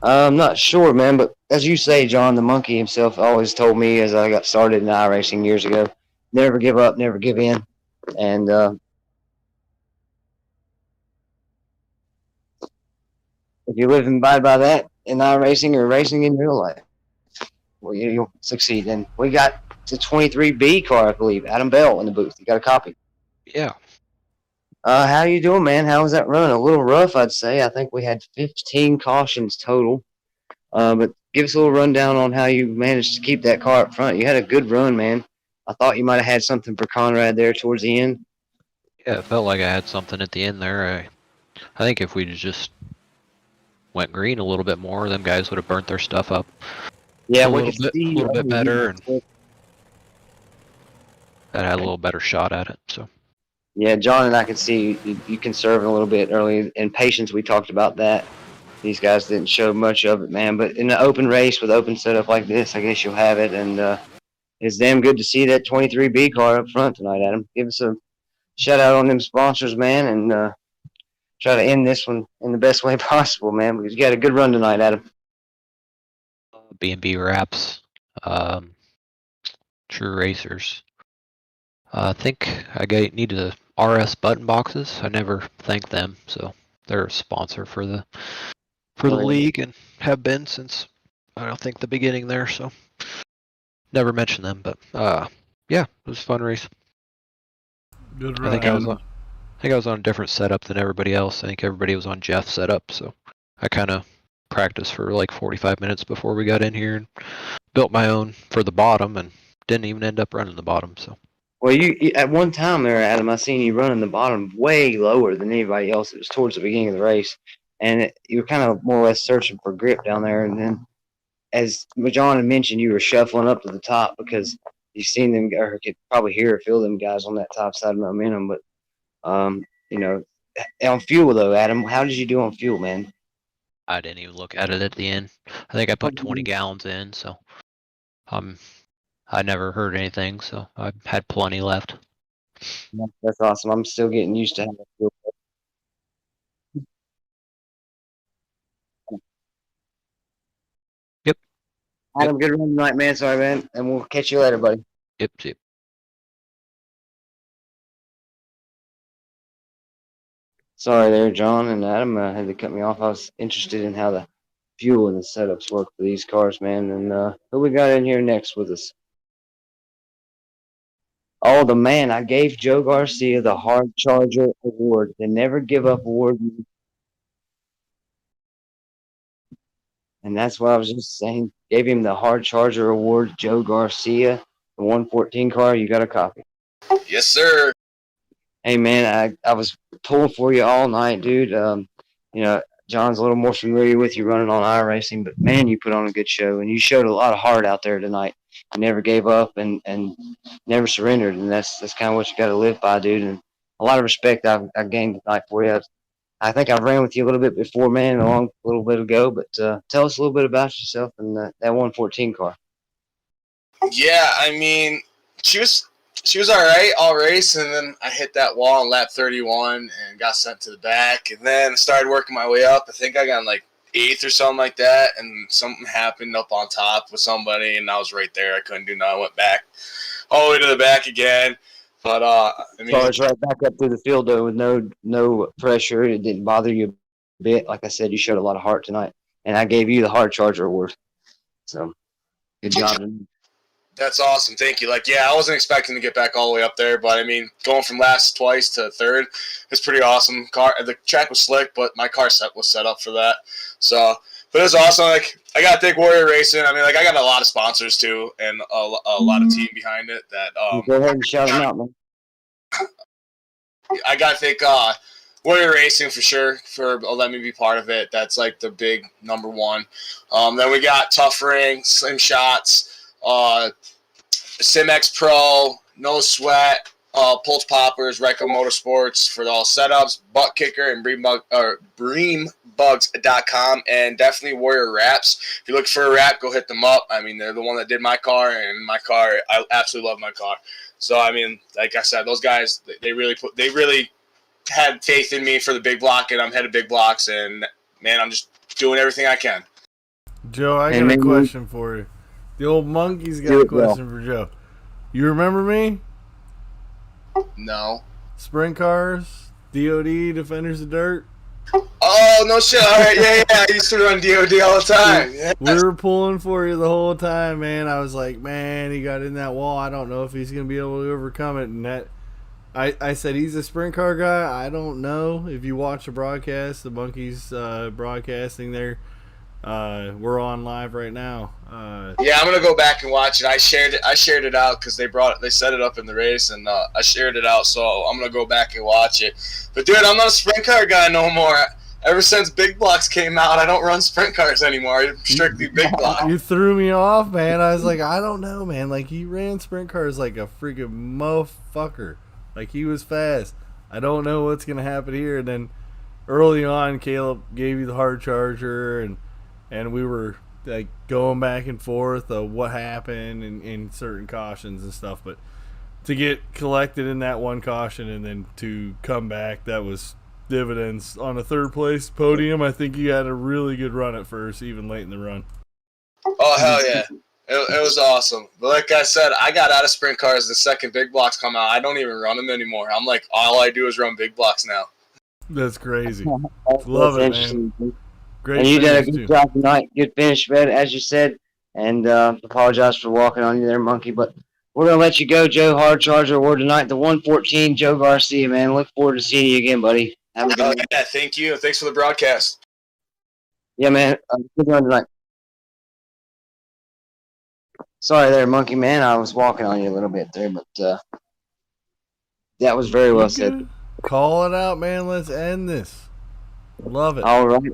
I'm not sure, man. But as you say, John, the monkey himself always told me as I got started in iRacing years ago, never give up, never give in. And if you live and abide by that in iRacing or racing in real life, well, you'll succeed. And we got the 23B car, I believe. Adam Bell in the booth. You got a copy. Yeah. How you doing, man? How was that run? A little rough, I'd say. I think we had 15 cautions total. But give us a little rundown on how you managed to keep that car up front. You had a good run, man. I thought you might have had something for Conrad there towards the end. Yeah, it felt like I had something at the end there. I think if we just went green a little bit more, them guys would have burnt their stuff up. Yeah, a we little could bit, see little bit better, and that had a little better shot at it. So yeah, John and I could see you conserving a little bit early. And patience, we talked about that. These guys didn't show much of it, man. But in the open race with open setup like this, I guess you'll have it. And it's damn good to see that 23B car up front tonight, Adam. Give us a shout out on them sponsors, man, and try to end this one in the best way possible, man, because you got a good run tonight, Adam. B&B Wraps, True Racers. I think needed the RS button boxes. I never thanked them, so they're a sponsor for the league and have been since I don't think the beginning there. So never mentioned them, but yeah, it was a fun race. Good I run. think I was on a different setup than everybody else. I think everybody was on Jeff's setup, so I kind of practiced for like 45 minutes before we got in here and built my own for the bottom and didn't even end up running the bottom. So. Well, you at one time there, Adam, I seen you running the bottom way lower than anybody else. It was towards the beginning of the race, and you were kind of more or less searching for grip down there. And then, as John had mentioned, you were shuffling up to the top because you've seen them, or could probably hear or feel them guys on that top side of Momentum. But, you know, on fuel though, Adam, how did you do on fuel, man? I didn't even look at it at the end. I think I put 20 gallons in, so I never heard anything, so I had plenty left. That's awesome. I'm still getting used to having fuel. Yep. Adam, good run tonight, man. Sorry, man. And we'll catch you later, buddy. Yep, yep. Sorry there, John and Adam. Had to cut me off. I was interested in how the fuel and the setups work for these cars, man. And who we got in here next with us? Oh, the man. I gave Joe Garcia the Hard Charger Award, the Never Give Up Award. And that's what I was just saying. Gave him the Hard Charger Award, Joe Garcia, the 114 car. You got a copy. Yes, sir. Hey, man, I was pulling for you all night, dude. You know, John's a little more familiar with you running on iRacing, but, man, you put on a good show. And you showed a lot of heart out there tonight. You never gave up and never surrendered. And that's kind of what you got to live by, dude. And a lot of respect I gained tonight for you. I think I ran with you a little bit before, man, a little bit ago. But tell us a little bit about yourself and that 114 car. Yeah, I mean, she was all right all race, and then I hit that wall on lap 31 and got sent to the back, and then started working my way up. I think I got like 8th or something like that, and something happened up on top with somebody, and I was right there. I couldn't do nothing. I went back all the way to the back again. But I mean, So it's right back up through the field though, with no pressure. It didn't bother you a bit. Like I said, you showed a lot of heart tonight, and I gave you the Hard Charger Award. So good job. that's awesome. Thank you. Like, yeah, I wasn't expecting to get back all the way up there, but I mean, going from last twice to third is pretty awesome. The track was slick, but my car was set up for that. So, but it was awesome. Like, I got Dick Warrior Racing. I mean, like, I got a lot of sponsors too, and a lot of team behind it. That Go ahead and shout them out, man. I got to thank Warrior Racing for sure for letting me be part of it. That's like the big number one. Then we got Tough Ring, Slim Shots, SimX Pro, No Sweat, Pulse Poppers, Reco Motorsports for all setups, Butt Kicker, and BreamBugs.com, and definitely Warrior Wraps. If you're looking for a wrap, go hit them up. I mean, they're the one that did my car, and my car, I absolutely love my car. So, I mean, like I said, those guys, they really had faith in me for the big block, and I'm head of big blocks, and, man, I'm just doing everything I can. Joe, I got a question for you. The old monkey's got a question for Joe. You remember me? No. Sprint cars, DOD, Defenders of Dirt. Oh, no shit. All right, yeah. I used to run DOD all the time. Yeah. We were pulling for you the whole time, man. I was like, man, he got in that wall. I don't know if he's going to be able to overcome it. And that, I said, he's a sprint car guy. I don't know. If you watch the broadcast, the monkeys broadcasting there, we're on live right now. Yeah, I'm gonna go back and watch it. I shared it out because they set it up in the race, and I shared it out. So I'm gonna go back and watch it. But dude, I'm not a sprint car guy no more. Ever since Big Blocks came out, I don't run sprint cars anymore. I'm strictly Big Block. You threw me off, man. I was like, I don't know, man. Like, he ran sprint cars like a freaking motherfucker. Like, he was fast. I don't know what's gonna happen here. And then early on, Caleb gave you the Hard Charger, and we were like going back and forth of what happened in certain cautions and stuff. But to get collected in that one caution and then to come back, that was dividends on a third place podium. I think you had a really good run at first, even late in the run. Oh hell yeah! It was awesome. But like I said, I got out of sprint cars the second big blocks come out. I don't even run them anymore. I'm like, all I do is run big blocks now. That's crazy. That's Love it, interesting. man. Great And you did a finish, good too. job tonight. Good finish, man, as you said. And apologize for walking on you there, Monkey. But we're going to let you go, Joe. Hard Charger Award tonight. The 114, Joe Garcia, man. Look forward to seeing you again, buddy. Have a good one. Yeah, thank you. Thanks for the broadcast. Yeah, man. Good run tonight. Sorry there, Monkey, man. I was walking on you a little bit there, but that was very well said. Good. Call it out, man. Let's end this. Love it. All right.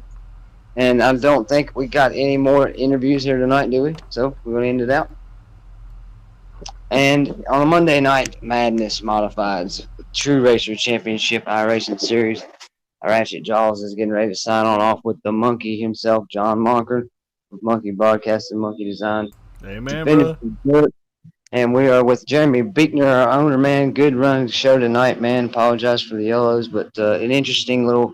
And I don't think we got any more interviews here tonight, do we? So we're going to end it out. And on a Monday night, Madness Modifieds, True Racer Championship iRacing Series, Ratchet Jaws is getting ready to sign on off with the Monkey himself, John Monker, with Monkey Broadcasting, Monkey Design. Amen, brother. And we are with Jeremy Beekner, our owner, man. Good run show tonight, man. Apologize for the yellows, but an interesting little,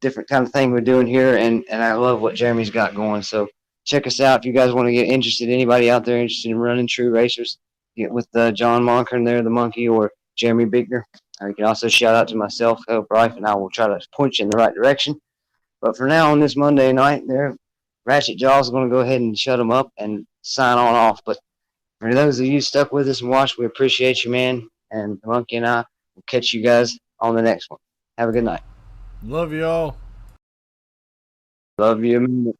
different kind of thing we're doing here. And I love what Jeremy's got going. So check us out if you guys want to get interested. Anybody out there interested in running True Racers, get with John Monker and there, the Monkey, or Jeremy Beekner. You can also shout out to myself, Hope Rife, and I will try to point you in the right direction. But for now, on this Monday night, there, Ratchet Jaws is going to go ahead and shut them up and sign on off. But for those of you stuck with us and watched, we appreciate you, man. And Monkey and I will catch you guys on the next one. Have a good night. Love y'all. Love you, man.